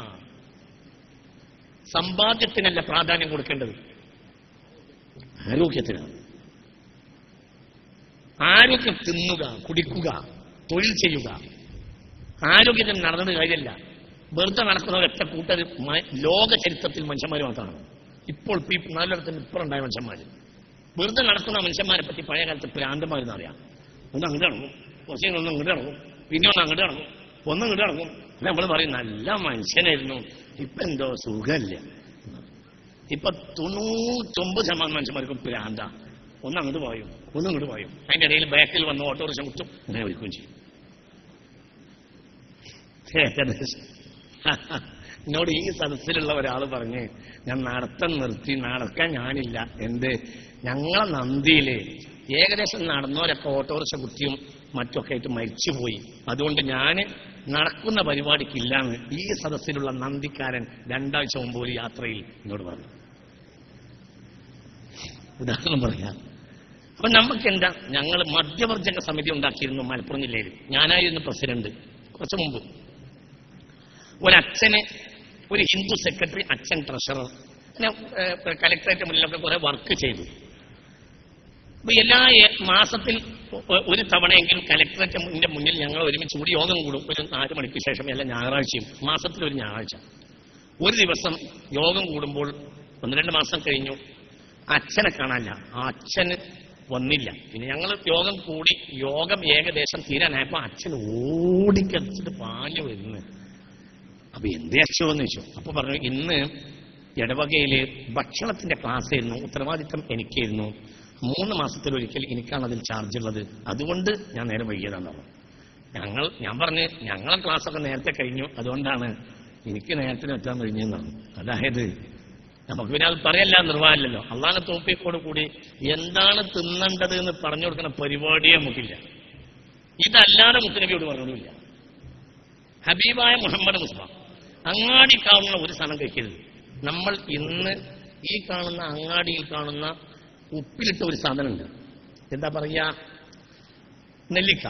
സമ്പാദ്യത്തിനല്ല പ്രാധാന്യം കൊടുക്കേണ്ടത്, ആരോഗ്യത്തിനാണ്. ആരോഗ്യം തിന്നുക, കുടിക്കുക, തൊഴിൽ ചെയ്യുക. ആരോഗ്യത്തിന് നടന്നത് കാര്യമല്ല. വെറുതെ നടക്കുന്ന ഒറ്റ കൂട്ടർ ലോക ചരിത്രത്തിൽ മനുഷ്യന്മാർ മാത്രമാണ്. ഇപ്പോൾ 4 ഇപ്പുറമുണ്ടായ മനുഷ്യന്മാർ വെറുതെ നടക്കുന്ന മനുഷ്യന്മാരെ പറ്റി പഴയ കാലത്ത് പ്രാന്തമായിരുന്നു അറിയാം. ഒന്ന് അങ്ങോട്ട് ഇറങ്ങും, കുറച്ച് ഒന്ന് ഇങ്ങോട്ട് ഇറങ്ങും, പിന്നെ ഒന്ന് അങ്ങോട്ട് ഇറങ്ങും, ഒന്ന് ഇങ്ങോട്ട് ഇറങ്ങും. നമ്മൾ പറയും നല്ല മനുഷ്യനായിരുന്നു, ഇപ്പൊ എന്തോ സുഖമില്ല. ഇപ്പൊ 99% മനുഷ്യന്മാർക്കും പ്രാന്ത. ഒന്ന് അങ്ങോട്ട് പോയും, ഒന്ന് ഇങ്ങോട്ട് പോയും. അതിന്റെ ഇടയിൽ ബാക്കിൽ വന്ന് ഓട്ടോറിക്ഷ കുത്തും, അങ്ങനെ വിളിക്കുകയും ചെയ്യും. എന്നോട് ഈ സദസ്സിലുള്ള ഒരാൾ പറഞ്ഞ്, ഞാൻ നടത്തം നിർത്തി, നടക്കാൻ ഞാനില്ല. എന്ത്? ഞങ്ങളെ നന്ദിയില് ഏകദേശം നടന്നവരൊക്കെ ഓട്ടോറിക്ഷ കുത്തിയും മറ്റൊക്കെ ആയിട്ട് മരിച്ചുപോയി. അതുകൊണ്ട് ഞാൻ നടക്കുന്ന പരിപാടിക്കില്ലാന്ന് ഈ സദസ്സിലുള്ള നന്ദിക്കാരൻ 2 ആഴ്ച മുമ്പ് ഒരു യാത്രയിൽ എന്നോട് പറഞ്ഞു. ഉദാഹരണം പറയാം. അപ്പൊ നമുക്കെന്താ, ഞങ്ങൾ മധ്യവർജക സമിതി ഉണ്ടാക്കിയിരുന്നു മലപ്പുറം ജില്ലയിൽ. ഞാനായിരുന്നു പ്രസിഡന്റ്. കുറച്ചു മുമ്പ് ഒരച്ഛന്, ഒരു ഹിന്ദു സെക്രട്ടറി, അച്ഛൻ ട്രഷറർ, കലക്ടറേറ്റ് മുന്നിലൊക്കെ കുറെ വർക്ക് ചെയ്തു. അപ്പൊ എല്ലാ മാസത്തിൽ ഒരു തവണയെങ്കിലും കലക്ടറേറ്റിന്റെ മുന്നിൽ ഞങ്ങൾ ഒരുമിച്ച് കൂടി യോഗം കൂടും. ഒരു 4 മണിക്ക് ശേഷം എല്ലാ ഞായറാഴ്ചയും, മാസത്തിൽ ഒരു ഞായറാഴ്ച. ഒരു ദിവസം യോഗം കൂടുമ്പോൾ 1-2 മാസം കഴിഞ്ഞു, അച്ഛനെ കാണാനില്ല. ആ അച്ഛന് വന്നില്ല. പിന്നെ ഞങ്ങൾ യോഗം കൂടി, യോഗം ഏകദേശം തീരാനായപ്പോ അച്ഛൻ ഓടിക്കടിച്ചിട്ട് പാഞ്ഞു വരുന്നു. അപ്പൊ എന്തേ അച്ഛന്ന് ചോദിച്ചു. അപ്പൊ പറഞ്ഞു, ഇന്ന് ഇടവകയില് ഭക്ഷണത്തിന്റെ ക്ലാസ് ആയിരുന്നു, ഉത്തരവാദിത്തം എനിക്കായിരുന്നു. 3 മാസത്തിലൊരിക്കൽ എനിക്കാണ് അതിൽ ചാർജ് ഉള്ളത്, അതുകൊണ്ട് ഞാൻ നേരെ വൈകിയതാന്ന് പറഞ്ഞു. ഞാൻ പറഞ്ഞു, ഞങ്ങളെ ക്ലാസ്സൊക്കെ നേരത്തെ കഴിഞ്ഞു, അതുകൊണ്ടാണ് എനിക്ക് നേരത്തെ എത്താൻ കഴിഞ്ഞെന്നാണ്. അതായത് നമുക്ക് പിന്നെ അത് പറയല്ല, നിർവാഹമില്ലല്ലോ. അള്ളാഹുവിന്റെ തൗഫീഖോട് കൂടി എന്താണ് തിന്നേണ്ടത് എന്ന് പറഞ്ഞു കൊടുക്കുന്ന പരിപാടിയെ നമുക്കില്ല. ഇതല്ലാതെ മുത്തുനബിയോട് പറഞ്ഞില്ല. ഹബീബായ മുഹമ്മദ് മുസ്തഫ അങ്ങാടി കാണുന്ന ഒരു സാധനം കഴിക്കരുത്. നമ്മൾ ഇന്ന് ഈ കാണുന്ന അങ്ങാടിയിൽ കാണുന്ന ഉപ്പിലിട്ട ഒരു സാധനമുണ്ട്, എന്താ പറയാ, നെല്ലിക്ക,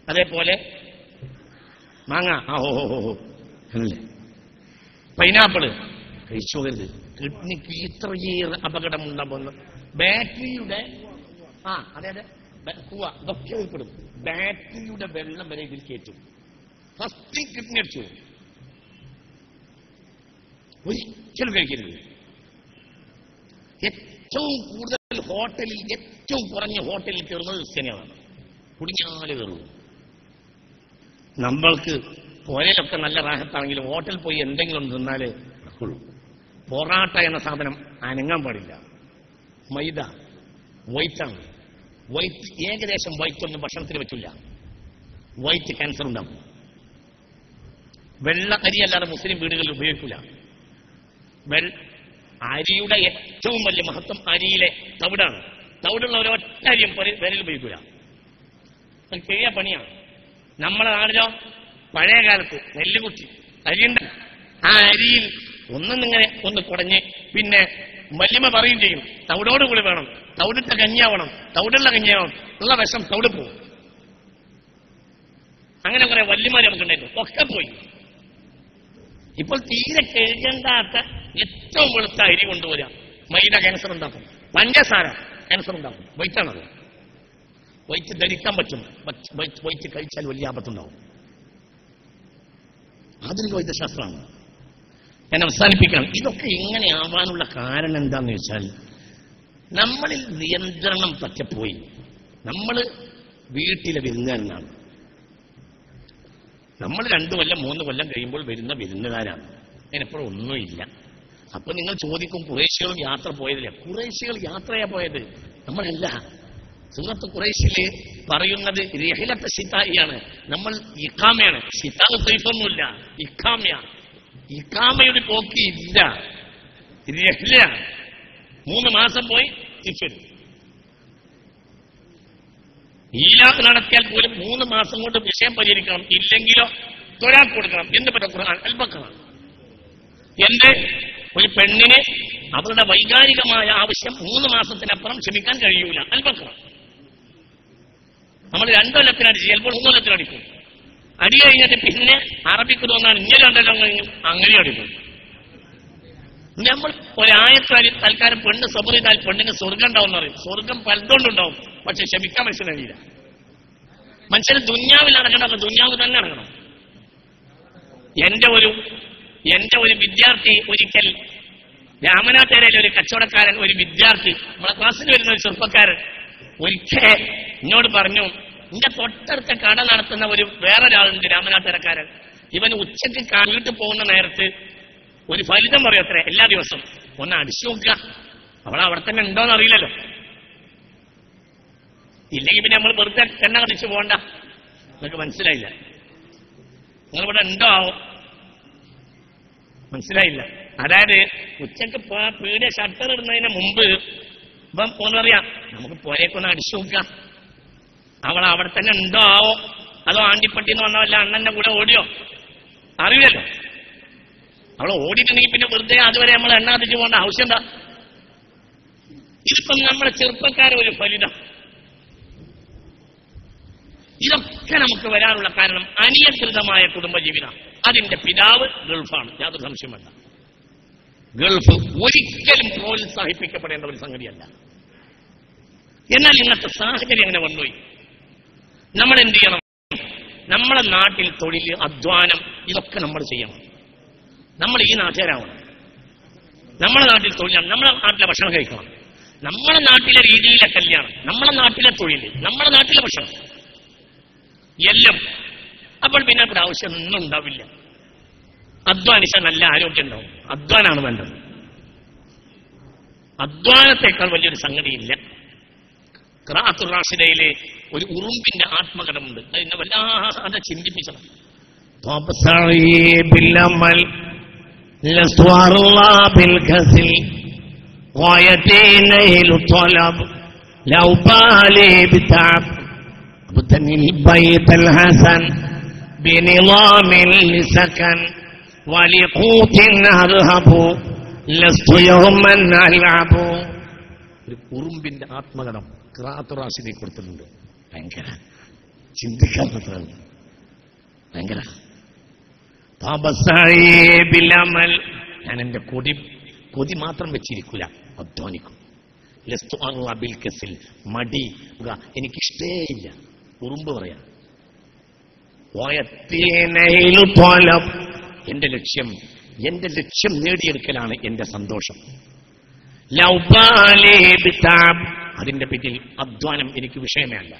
അതേപോലെ മാങ്ങ, അല്ലേ, പൈനാപ്പിള് കഴിച്ചു പോകരുത്. കിഡ്നിക്ക് ഇത്രയേറെ അപകടം ഉണ്ടാകുന്ന ബാറ്ററിയുടെ അതെ കൂവ, ഇതൊക്കെ ഉൾപ്പെടും. ബാറ്ററിയുടെ വെള്ളം വരെ ഇതിൽ കയറ്റും. ഫസ്റ്റ് കിഡ്നി അടിച്ചു. ഒരിക്കലും കഴിക്കരുത്. ഏറ്റവും കൂടുതൽ ഹോട്ടലിൽ, ഏറ്റവും കുറഞ്ഞ ഹോട്ടലിൽ കയറുന്നത് ക്രിസ്ത്യാനികളാണ്. കുടിഞ്ഞാല് കയറുള്ളൂ. നമ്മൾക്ക് പുരയിലൊക്കെ നല്ല റാഹത്താണെങ്കിലും ഹോട്ടലിൽ പോയി എന്തെങ്കിലും തിന്നാലേ നടക്കുള്ളൂ. പൊറാട്ട എന്ന സാധനം അനങ്ങാൻ പാടില്ല. മൈദ വൈറ്റാണ്. വൈറ്റ്, ഏകദേശം വൈറ്റ് ഒന്നും ഭക്ഷണത്തിന് പറ്റില്ല. വൈറ്റ് ക്യാൻസർ ഉണ്ടാകും. വെള്ള അരി അല്ലാതെ മുസ്ലിം വീടുകളിൽ ഉപയോഗിക്കില്ല. അരിയുടെ ഏറ്റവും വലിയ മഹത്വം അരിയിലെ തവിടാണ്. തവിടുള്ള ഒരൊറ്റ അരിയും വിരൽ ഉപയോഗിക്കില്ല. ചെറിയ പണിയാണ്. നമ്മളെ നാടിലോ പഴയ കാലത്ത് നെല്ലുകുത്തി അരിയുണ്ട്. ആ അരിയിൽ ഒന്നിങ്ങനെ ഒന്ന് കുടഞ്ഞ് പിന്നെ വല്യമ്മ പറയും ചെയ്യും, തവിടോടുകൂടി വേണം, തവിടിട്ട കഞ്ഞിയാവണം, തവിടുള്ള കഞ്ഞിയാവണം, ഉള്ള വിഷം തവിട് പോകും. അങ്ങനെ കുറെ വല്യമാര് നമുക്കുണ്ടായിരുന്നു, ഒക്കെ പോയി. ഇപ്പോൾ തീരെ കഴുകണ്ടാത്ത ഏറ്റവും വെളുത്ത അരി കൊണ്ടുവരിക. മൈദ ക്യാൻസർ ഉണ്ടാക്കും, പഞ്ചസാര ക്യാൻസർ ഉണ്ടാക്കും. വൈറ്റാണത്. വൈറ്റ് ധരിക്കാൻ പറ്റും, വൈറ്റ് കഴിച്ചാൽ വലിയ ആപത്തുണ്ടാവും. ആധുനിക വൈദ്യശാസ്ത്രമാണ്. ഞാൻ അവസാനിപ്പിക്കണം. ഇതൊക്കെ ഇങ്ങനെ ആവാനുള്ള കാരണം എന്താന്ന് വെച്ചാൽ, നമ്മളിൽ നിയന്ത്രണം പറ്റപ്പോയി. നമ്മൾ വീട്ടിലെ വിരുന്നുകാരനാണ്. നമ്മൾ 2 കൊല്ലം 3 കൊല്ലം കഴിയുമ്പോൾ വരുന്ന വിരുന്നുകാരാണ്. അതിനെപ്പോഴും ഒന്നുമില്ല. അപ്പൊ നിങ്ങൾ ചോദിക്കും, ഖുറൈശികളും യാത്ര പോയതില്ല. ഖുറൈശികൾ യാത്രയാ പോയത്, നമ്മളല്ല. സൂറത്ത് ഖുറൈശില് പറയുന്നത് രഹിലത്തെ ശിതായിയാണ്. നമ്മൾ ഇഖാമയാണ്. ശിതാവ് സൈഫൊന്നുമില്ല, ഇഖാമയ. ഇഖാമയുടെ പോക്കി ഇല്ല, രഹില. 3 മാസം പോയി തിരിച്ചു. ഈലാഖ് നടത്തിയാൽ പോലും 3 മാസം കൊണ്ട് വിഷയം പരിഹരിക്കണം. ഇല്ലെങ്കിലോ തൊരാൾക്ക് കൊടുക്കണം. എന്ത് പറ്റും? ഖുർആൻ അൽബക്കറാണ്. എന്റെ ഒരു പെണ്ണിന് അവരുടെ വൈകാരികമായ ആവശ്യം 3 മാസത്തിനപ്പുറം ക്ഷമിക്കാൻ കഴിയൂല. അൽബക്കറ. നമ്മൾ 2 കൊല്ലത്തിനടിച്ച്, ചിലപ്പോൾ 3 കൊല്ലത്തിനടിക്കും. അടി കഴിഞ്ഞിട്ട് പിന്നെ അറബിക്ക് തോന്നാൻ ഇങ്ങനെ 2 കൊല്ലം കഴിഞ്ഞു അങ്ങനെ അടിക്കും. നമ്മൾ ഒരായത്താൽ തൽക്കാലം പെണ്ണ് സബർ ചെയ്താൽ പെണ്ണിന് സ്വർഗം ഉണ്ടാവും പറയും. സ്വർഗം പലതുകൊണ്ടുണ്ടാവും, പക്ഷെ ക്ഷമിക്കാൻ മനുഷ്യന് കഴിയില്ല. മനുഷ്യന് ദുന്യാവിൽ അടങ്ങണം, ദുന്യാവ് തന്നെ അടങ്ങണം. എന്റെ ഒരു വിദ്യാർത്ഥി ഒരിക്കൽ രാമനാട്ടുകരയിലെ ഒരു കച്ചവടക്കാരൻ, ഒരു വിദ്യാർത്ഥി, നമ്മളെ ക്ലാസ്സിൽ വരുന്ന ഒരു ചെറുപ്പക്കാരൻ ഒരിക്കൽ എന്നോട് പറഞ്ഞു, എന്റെ തൊട്ടടുത്ത കട നടത്തുന്ന ഒരു വേറൊരാളുണ്ട് രാമനാട്ടുകരക്കാരൻ. ഇവൻ ഉച്ചയ്ക്ക് വീട്ടിൽ പോകുന്ന നേരത്ത് ഒരു ഫലിതം പറയും അത്രേ എല്ലാ ദിവസവും. ഒന്ന് അടിച്ചു നോക്കുക, അവിടെ തന്നെ ഉണ്ടോന്ന് അറിയില്ലല്ലോ. ഇല്ലെങ്കിൽ പിന്നെ നമ്മൾ വെറുതെ എണ്ണ കടിച്ചു പോകണ്ട. നിങ്ങൾക്ക് മനസ്സിലായില്ല? നിങ്ങളിവിടെ ഉണ്ടോ ആവോ? മനസ്സിലായില്ല? അതായത് ഉച്ചക്ക് പീടിയ ഷട്ടർ ഇടുന്നതിന് മുമ്പ് ഇപ്പം പോന്നറിയാം, നമുക്ക് പോയേക്കൊന്ന് അടിച്ചു നോക്കുക, അവിടെ തന്നെ ഉണ്ടോ ആവോ, അതോ ആണ്ടിപ്പട്ടിന്ന് വന്ന വല്ല അണ്ണന്റെ കൂടെ ഓടിയോ അറിയില്ലല്ലോ. അവളെ ഓടിയിട്ടുണ്ടെങ്കിൽ പിന്നെ വെറുതെ അതുവരെ നമ്മൾ എണ്ണ കത്തിച്ചു പോകേണ്ട ആവശ്യം എന്താ? ഇതിപ്പം നമ്മുടെ ചെറുപ്പക്കാരെ ഒരു ഫലിതം. ഇതൊക്കെ നമുക്ക് വരാനുള്ള കാരണം അനിയന്ത്രിതമായ കുടുംബജീവിതം. അതിന്റെ പിതാവ് ഗൾഫാണ്, യാതൊരു സംശയം വേണ്ട. ഗൾഫ് ഒരിക്കലും പ്രോത്സാഹിപ്പിക്കപ്പെടേണ്ട ഒരു സംഗതിയല്ല. എന്നാൽ ഇന്നത്തെ സാഹചര്യം എങ്ങനെ വന്നുപോയി? നമ്മൾ എന്ത് ചെയ്യണം? നമ്മളെ നാട്ടിൽ തൊഴിൽ, അധ്വാനം, ഇതൊക്കെ നമ്മൾ ചെയ്യണം. നമ്മൾ ഈ നാട്ടുകാരാവണം. നമ്മുടെ നാട്ടിൽ തൊഴിലാണ്, നമ്മുടെ നാട്ടിലെ ഭക്ഷണം കഴിക്കണം, നമ്മുടെ നാട്ടിലെ രീതിയിലെ കല്യാണം, നമ്മുടെ നാട്ടിലെ തൊഴിൽ, നമ്മുടെ നാട്ടിലെ ഭക്ഷണം എല്ലാം. അപ്പോൾ പിന്നെ ഒരു ആവശ്യം ഒന്നും ഉണ്ടാവില്ല. അധ്വാനിച്ചാൽ നല്ല ആരോഗ്യം ഉണ്ടാവും. അധ്വാനാണ് വേണ്ടത്. അധ്വാനത്തെക്കാൾ വലിയൊരു സംഗതിയില്ല. ഖിറാഅത്തുർ റാഷിദയിലെ ഒരു ഉറുമ്പിന്റെ ആത്മകഥമുണ്ട്. അതിനെ വല്ലാതെ ചിന്തിപ്പിച്ചത്. ഒരു ഉറുമ്പിന്റെ ആത്മകഥം ഖിറാഅത്തുർ റാഷിദയിൽ കൊടുത്തിട്ടുണ്ട്. ഭയങ്കര ചിന്തിക്കാൻ മാത്രമാണ്. ഭയങ്കര ഞാൻ എന്റെ കൊതി മാത്രം വെച്ചിരിക്കൂല, അധ്വാനിക്കും. മടി എനിക്കിഷ്ടേ ഇല്ല. ഉറുമ്പ് പറയാ, എന്റെ ലക്ഷ്യം നേടിയെടുക്കലാണ് എന്റെ സന്തോഷം. അതിന്റെ പിന്നിൽ അധ്വാനം എനിക്ക് വിഷയമേ അല്ല.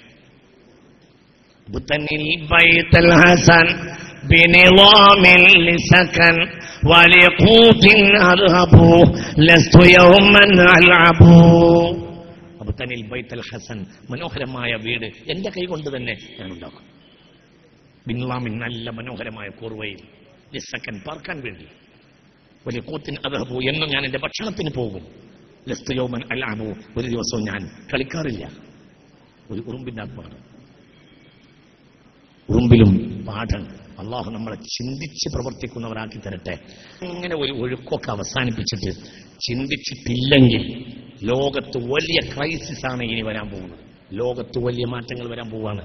മനോഹരമായ വീട് എന്റെ കൈ കൊണ്ട് തന്നെ ഞാൻ ഉണ്ടാക്കും. ബിൻലാമിൻ നല്ല മനോഹരമായ കോർവയിൽ ലിസക്കൻ പാർക്കാൻ വേണ്ടി. വലിയ കൂത്തിൻ അദ്ഹബു എന്നും ഞാൻ എന്റെ ഭക്ഷണത്തിന് പോകും. ലസ്തു യൗമൻ അൽഅബു, ഒരു ദിവസവും ഞാൻ കളിക്കാറില്ല. ഒരു ഉറുമ്പിന്റെ ആത്മാവാണ്. ഉറുമ്പിലും പാഠം. അള്ളാഹു നമ്മളെ ചിന്തിച്ച് പ്രവർത്തിക്കുന്നവരാക്കി തരട്ടെ. ഇങ്ങനെ ഒരു ഒഴുക്കൊക്കെ അവസാനിപ്പിച്ചിട്ട് ചിന്തിച്ചിട്ടില്ലെങ്കിൽ ലോകത്ത് വലിയ ക്രൈസിസാണ് ഇനി വരാൻ പോകുന്നത്. ലോകത്ത് വലിയ മാറ്റങ്ങൾ വരാൻ പോവാണ്.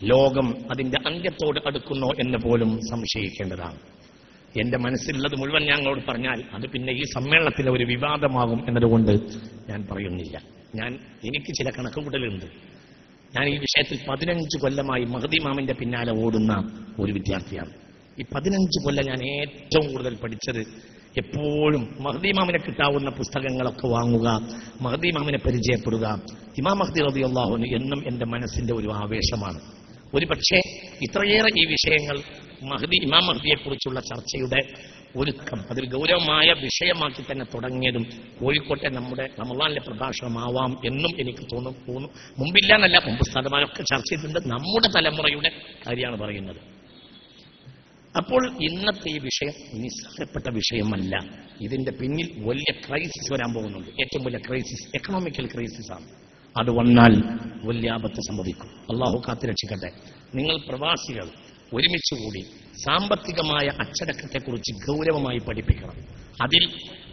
ലോകം അതിന്റെ അന്ത്യത്തോട് അടുക്കുന്നോ എന്ന് പോലും സംശയിക്കേണ്ടതാണ്. എന്റെ മനസ്സിലുള്ളത് മുഴുവൻ ഞങ്ങളോട് പറഞ്ഞാൽ അത് പിന്നെ ഈ സമ്മേളനത്തിന് ഒരു വിവാദമാകും എന്നതുകൊണ്ട് ഞാൻ പറയുന്നില്ല. എനിക്ക് ചില കണക്കുകൂട്ടലുണ്ട്. ഞാൻ ഈ വിഷയത്തിൽ 15 കൊല്ലമായി മഹദി ഇമാമിന്റെ പിന്നാലെ ഓടുന്ന ഒരു വിദ്യാർത്ഥിയാണ്. ഈ 15 കൊല്ലം ഞാൻ ഏറ്റവും കൂടുതൽ പഠിച്ചത് എപ്പോഴും മഹദി ഇമാമിനെ കിട്ടാവുന്ന പുസ്തകങ്ങളൊക്കെ വാങ്ങുക, മഹദി ഇമാമിനെ പരിചയപ്പെടുക. ഇമാം മഹ്ദി റളിയല്ലാഹു അൻഹു എന്നും എന്റെ മനസ്സിന്റെ ഒരു ആവേശമാണ്. ഒരു പക്ഷേ ഇത്രയേറെ ഈ വിഷയങ്ങൾ ഇമാം മഹ്ദിയെക്കുറിച്ചുള്ള ചർച്ചയുടെ ഒരുക്കം അതൊരു ഗൗരവമായ വിഷയമാക്കി തന്നെ തുടങ്ങിയതും കോഴിക്കോട്ടെ നമ്മുടെ റമളാനിലെ പ്രഭാഷണമാവാം എന്നും എനിക്ക് തോന്നുന്നു. മുമ്പില്ല എന്നല്ല, മുമ്പ് സ്ഥലമായൊക്കെ ചർച്ച ചെയ്തിട്ടുണ്ട്. നമ്മുടെ തലമുറയുടെ കാര്യമാണ് പറയുന്നത്. അപ്പോൾ ഇന്നത്തെ ഈ വിഷയം നിസ്സാരപ്പെട്ട വിഷയമല്ല. ഇതിന്റെ പിന്നിൽ വലിയ ക്രൈസിസ് വരാൻ പോകുന്നുണ്ട്. ഏറ്റവും വലിയ ക്രൈസിസ് എക്കണോമിക്കൽ ക്രൈസിസ് ആണ്. അത് വന്നാൽ വലിയ ആപത്ത് സംഭവിക്കും. അള്ളാഹു കാത്തുരക്ഷിക്കട്ടെ. നിങ്ങൾ പ്രവാസികൾ ഒരുമിച്ചുകൂടി സാമ്പത്തികമായ അച്ചടക്കത്തെക്കുറിച്ച് ഗൗരവമായി പഠിപ്പിക്കണം. അതിൽ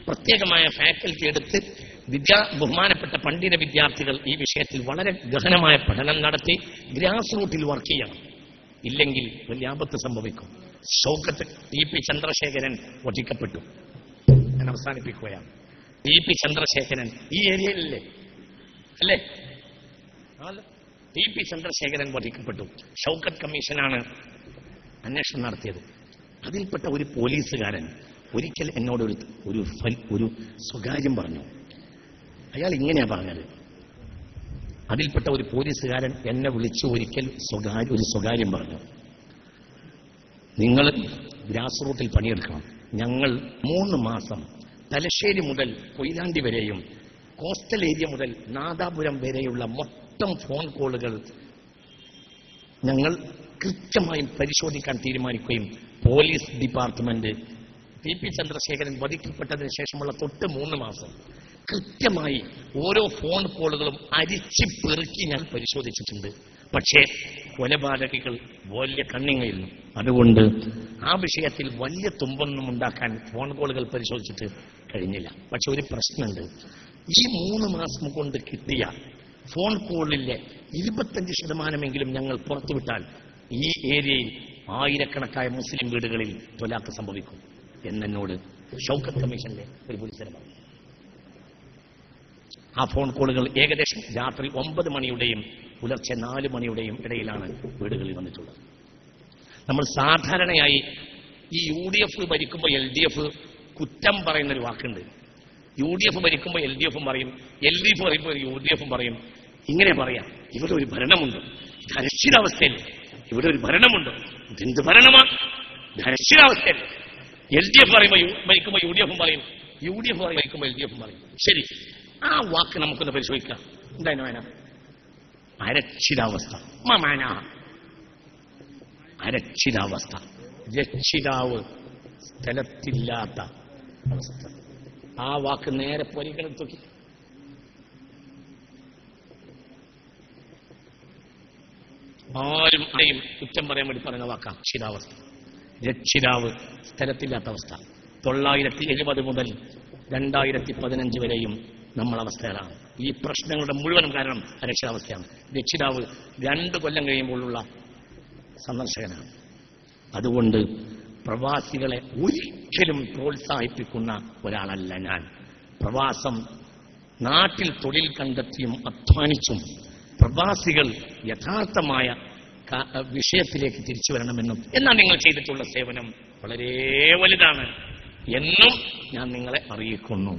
പ്രത്യേകമായ ഫാക്കൽറ്റി എടുത്ത് ബഹുമാനപ്പെട്ട പണ്ഡിത വിദ്യാർത്ഥികൾ ഈ വിഷയത്തിൽ വളരെ ഗഹനമായ പഠനം നടത്തി ഗ്രാസ് റൂട്ടിൽ വർക്ക് ചെയ്യണം. ഇല്ലെങ്കിൽ വലിയ ആപത്ത് സംഭവിക്കും. ഷൗക്കത്ത് ടി.പി. ചന്ദ്രശേഖരൻ വധിക്കപ്പെട്ടു. ഞാൻ അവസാനിപ്പിക്കുകയാണ്. ടി.പി. ചന്ദ്രശേഖരൻ ഈ ഏരിയയിലല്ലേ അല്ലേ? ടി.പി. ചന്ദ്രശേഖരൻ വധിക്കപ്പെട്ടു. ഷൗക്കത്ത് കമ്മീഷനാണ് അന്വേഷണം നടത്തിയത്. അതിൽപ്പെട്ട ഒരു പോലീസുകാരൻ ഒരിക്കൽ എന്നോട് ഒരു സ്വകാര്യം പറഞ്ഞു. അയാൾ ഇങ്ങനെയാ പറഞ്ഞത്. അതിൽപ്പെട്ട ഒരു പോലീസുകാരൻ എന്നെ വിളിച്ച് ഒരിക്കൽ ഒരു സ്വകാര്യം പറഞ്ഞു. നിങ്ങൾ ഗ്രാസ് റൂട്ടിൽ പണിയെടുക്കണം. ഞങ്ങൾ 3 മാസം തലശ്ശേരി മുതൽ കൊയിലാണ്ടി വരെയും കോസ്റ്റൽ ഏരിയ മുതൽ നാദാപുരം വരെയുള്ള മൊത്തം ഫോൺ കോളുകൾ ഞങ്ങൾ കൃത്യമായും പരിശോധിക്കാൻ തീരുമാനിക്കുകയും പോലീസ് ഡിപ്പാർട്ട്മെന്റ് ടി.പി. ചന്ദ്രശേഖരൻ വധിക്കപ്പെട്ടതിന് ശേഷമുള്ള തൊട്ട് 3 മാസം കൃത്യമായി ഓരോ ഫോൺ കോളുകളും അരിച്ചു പെറുക്കി ഞാൻ പരിശോധിച്ചിട്ടുണ്ട്. പക്ഷേ കൊലപാതകികൾ വലിയ കണ്ണിങ്ങായിരുന്നു. അതുകൊണ്ട് ആ വിഷയത്തിൽ വലിയ തുമ്പൊന്നും ഉണ്ടാക്കാൻ ഫോൺ കോളുകൾ പരിശോധിച്ചിട്ട് കഴിഞ്ഞില്ല. പക്ഷെ ഒരു പ്രശ്നമുണ്ട്. ഈ 3 മാസം കൊണ്ട് കിട്ടിയ ഫോൺ കോളിലെ 25% ഞങ്ങൾ പുറത്തുവിട്ടാൽ ഈ ഏരിയയിൽ ആയിരക്കണക്കായ മുസ്ലിം വീടുകളിൽ തൊലാക്ക് സംഭവിക്കും എന്നോട് ഷൗക്കത്ത് കമ്മീഷനിലെ ഒരു പോലീസുകാരൻ പറഞ്ഞു. ആ ഫോൺ കോളുകൾ ഏകദേശം രാത്രി 9 മണിയുടെയും പുലർച്ചെ 4 മണിയുടെയും ഇടയിലാണ് വീടുകളിൽ വന്നിട്ടുള്ളത്. നമ്മൾ സാധാരണയായി ഈ UDF ഭരിക്കുമ്പോൾ LDF കുറ്റം പറയുന്നൊരു വാക്കുണ്ട്. UDF ഭരിക്കുമ്പോൾ LDF പറയും, LDF പറയുമ്പോൾ UDF പറയും. ഇങ്ങനെ പറയാം, ഇവിടെ ഒരു ഭരണമുണ്ട്, ഇത് അരക്ഷിതാവസ്ഥയിൽ, ഇവിടെ ഒരു ഭരണമുണ്ട്, ഇതെന്ത് ഭരണമാണ്, ഇത് അരക്ഷിതാവസ്ഥയിൽ. LDF ഭരിക്കുമ്പോൾ UDF പറയും, UDF ഭരിക്കുമ്പോൾ LDF പറയും. ശരി, ആ വാക്ക് നമുക്കൊന്ന് പരിശോധിക്കാം. എന്തായാലും വേണം അരക്ഷിതാവസ്ഥ. അരക്ഷിതാവസ്ഥ, രക്ഷിതാവ് സ്ഥലത്തില്ലാത്ത അവസ്ഥ. ആ വാക്ക് നേരെ പരിഗണിച്ചു നോക്കി. ആരും കുറ്റം പറയാൻ വേണ്ടി പറയുന്ന വാക്കാ അരക്ഷിതാവസ്ഥ. രക്ഷിതാവ് സ്ഥലത്തില്ലാത്ത അവസ്ഥ. 970 മുതൽ 2015 വരെയും നമ്മളവസ്ഥയിലാണ്. ഈ പ്രശ്നങ്ങളുടെ മുഴുവൻ കാരണം അരക്ഷിതാവസ്ഥയാണ്. രക്ഷിതാവ് 2 കൊല്ലം കഴിയുമ്പോഴുള്ള സന്ദർശകനാണ്. അതുകൊണ്ട് പ്രവാസികളെ ഒരിക്കലും പ്രോത്സാഹിപ്പിക്കുന്ന ഒരാളല്ല ഞാൻ. പ്രവാസം നാട്ടിൽ തൊഴിൽ കണ്ടെത്തിയും അധ്വാനിച്ചും പ്രവാസികൾ യഥാർത്ഥമായ വിഷയത്തിലേക്ക് തിരിച്ചു വരണമെന്നും എന്നാൽ നിങ്ങൾ ചെയ്തിട്ടുള്ള സേവനം വളരെ വലുതാണ് എന്നും ഞാൻ നിങ്ങളെ അറിയിക്കുന്നു.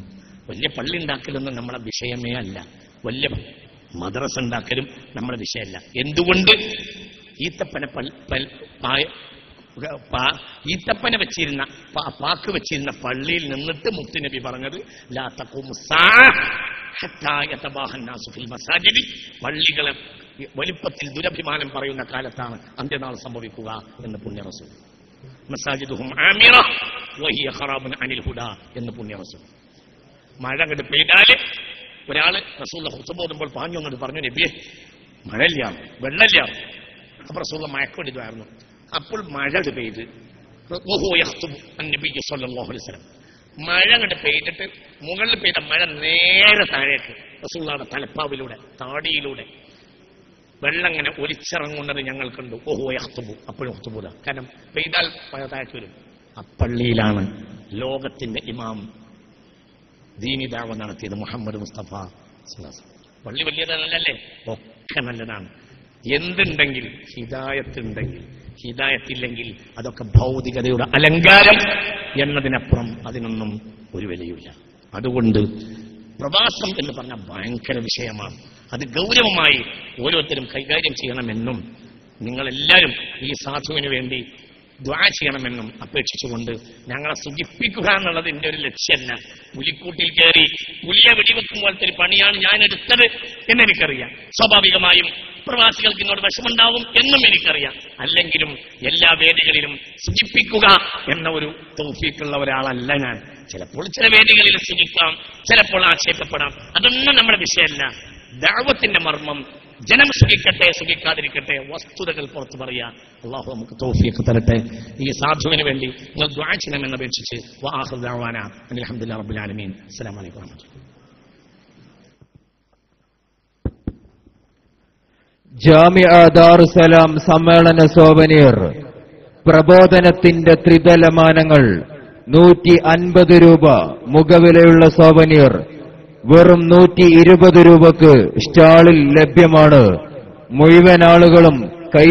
വലിയ പള്ളി ഉണ്ടാക്കലൊന്നും നമ്മളെ വിഷയമേ അല്ല. വലിയ മദ്രസ ഉണ്ടാക്കലും നമ്മുടെ വിഷയമല്ല. എന്തുകൊണ്ട്? ഈത്തപ്പന വെച്ചിരുന്ന പാക്ക് വെച്ചിരുന്ന പള്ളിയിൽ നിന്നിട്ട് മുത്തുനബി പറഞ്ഞത് ലാ തഖൂമു ഹത്താ യതബാഹന്നാസു ഫിൽ മസാജിദി, പള്ളികളെ വലിപ്പത്തിൽ ദുരഭിമാനം പറയുന്ന കാലത്താണ് അന്ത്യനാൾ സംഭവിക്കുക എന്ന് പുണ്യ റസൂൽ. മസാജിദുഹും ആമിറ വഹിയ ഖറാബുൻ അനിൽ ഹുദാ എന്ന് പുണ്യ റസൂൽ. മഴ അങ്ങോട്ട് പെയ്താല് ഒരാള് റസൂൽ ഖുത്ബ ഓതുമ്പോൾ പാഞ്ഞു അങ്ങോട്ട് പറഞ്ഞു, നബിയെ മഴയില്ല, വെള്ളമില്ല. അപ്പൊ റസൂൽ മയക്കൊണ്ടിരുന്നു. അപ്പോൾ മഴ പെയ്ത് മഴ അങ്ങോട്ട് പെയ്തിട്ട് മുകളിൽ പെയ്ത മഴ നേരെ താഴേക്ക് റസൂലുള്ളാഹിയുടെ തലപ്പാവിലൂടെ താടിയിലൂടെ വെള്ളം ഇങ്ങനെ ഒലിച്ചിറങ്ങുന്നത് ഞങ്ങൾ കണ്ടു. ഓഹോ യഖ്തുബു, അപ്പോഴും ഖുത്ബൂല. കാരണം പെയ്താൽ മഴ താഴേക്ക് വരും. അപ്പള്ളിയിലാണ് ലോകത്തിന്റെ ഇമാം ദീനി ദഅവ നടത്തിയത് മുഹമ്മദ് മുസ്തഫ സ്വല്ലല്ലാഹു അലൈഹി വസല്ലം. പള്ളി വലിയതല്ലേ? ഒക്കെ നല്ലതാണ്. എന്തുണ്ടെങ്കിൽ ഹിദായത്തുണ്ടെങ്കിൽ, ഹിദായത്തില്ലെങ്കിൽ അതൊക്കെ ഭൗതികതയുടെ അലങ്കാരം എന്നതിനപ്പുറം അതിനൊന്നും ഒരു വിലയില്ല. അതുകൊണ്ട് പ്രവാസം എന്ന് പറഞ്ഞാൽ ഭയങ്കര വിഷയമാണ്. അത് ഗൗരവമായി ഓരോരുത്തരും കൈകാര്യം ചെയ്യണമെന്നും നിങ്ങളെല്ലാവരും ഈ സാധുവിന് വേണ്ടി ദ്വാ ചെയ്യണമെന്നും അപേക്ഷിച്ചുകൊണ്ട് ഞങ്ങളെ സുഖിപ്പിക്കുക എന്നുള്ളത് എന്റെ ഒരു ലക്ഷ്യമല്ല. പുലിക്കൂട്ടിൽ കയറി പുലിയെ വെടിവെക്കും പോലത്തെ ഒരു പണിയാണ് ഞാൻ എടുത്തത് എന്നെനിക്കറിയാം. സ്വാഭാവികമായും പ്രവാസികൾക്ക് ഇങ്ങോട്ട് വിഷമുണ്ടാവും എന്നും എനിക്കറിയാം. അല്ലെങ്കിലും എല്ലാ വേദികളിലും സുഖിപ്പിക്കുക എന്ന ഒരു തൗഫീഖുള്ള ഒരാളല്ല ഞാൻ. ചിലപ്പോൾ ചില വേദികളിൽ സുഖിക്കാം, ചിലപ്പോൾ ആക്ഷേപപ്പെടാം. അതൊന്നും നമ്മുടെ വിഷയമല്ല. ദഅവത്തിന്റെ മർമ്മം ജനം സുഖിക്കട്ടെ സുഖിക്കാതിരിക്കട്ടെ, വസ്തുതകൾ പുറത്തു പറയാ. അള്ളാഹു നമുക്ക് തൗഫീഖ് തരട്ടെ. ഈ സാധുവിന് വേണ്ടി നിങ്ങൾ ദുആ ചെയ്യണമെന്ന് അപേക്ഷിച്ച് വആഖിറു ദഅവാനാ അൽഹംദുലില്ലാഹി റബ്ബിൽ ആലമീൻ. അസ്സലാമു അലൈക്കും വറഹ്മത്തുള്ളാഹി. ജാമിഅ ദാറുസ്സലാം സമ്മേളന സോവനീർ പ്രബോധനത്തിന്റെ ത്രിതലമാനങ്ങൾ 150 രൂപ മുഖവിലയുള്ള സോവനീർ വെറും 120 രൂപക്ക് സ്റ്റാളിൽ ലഭ്യമാണ്. മുഴുവൻ ആളുകളും കൈ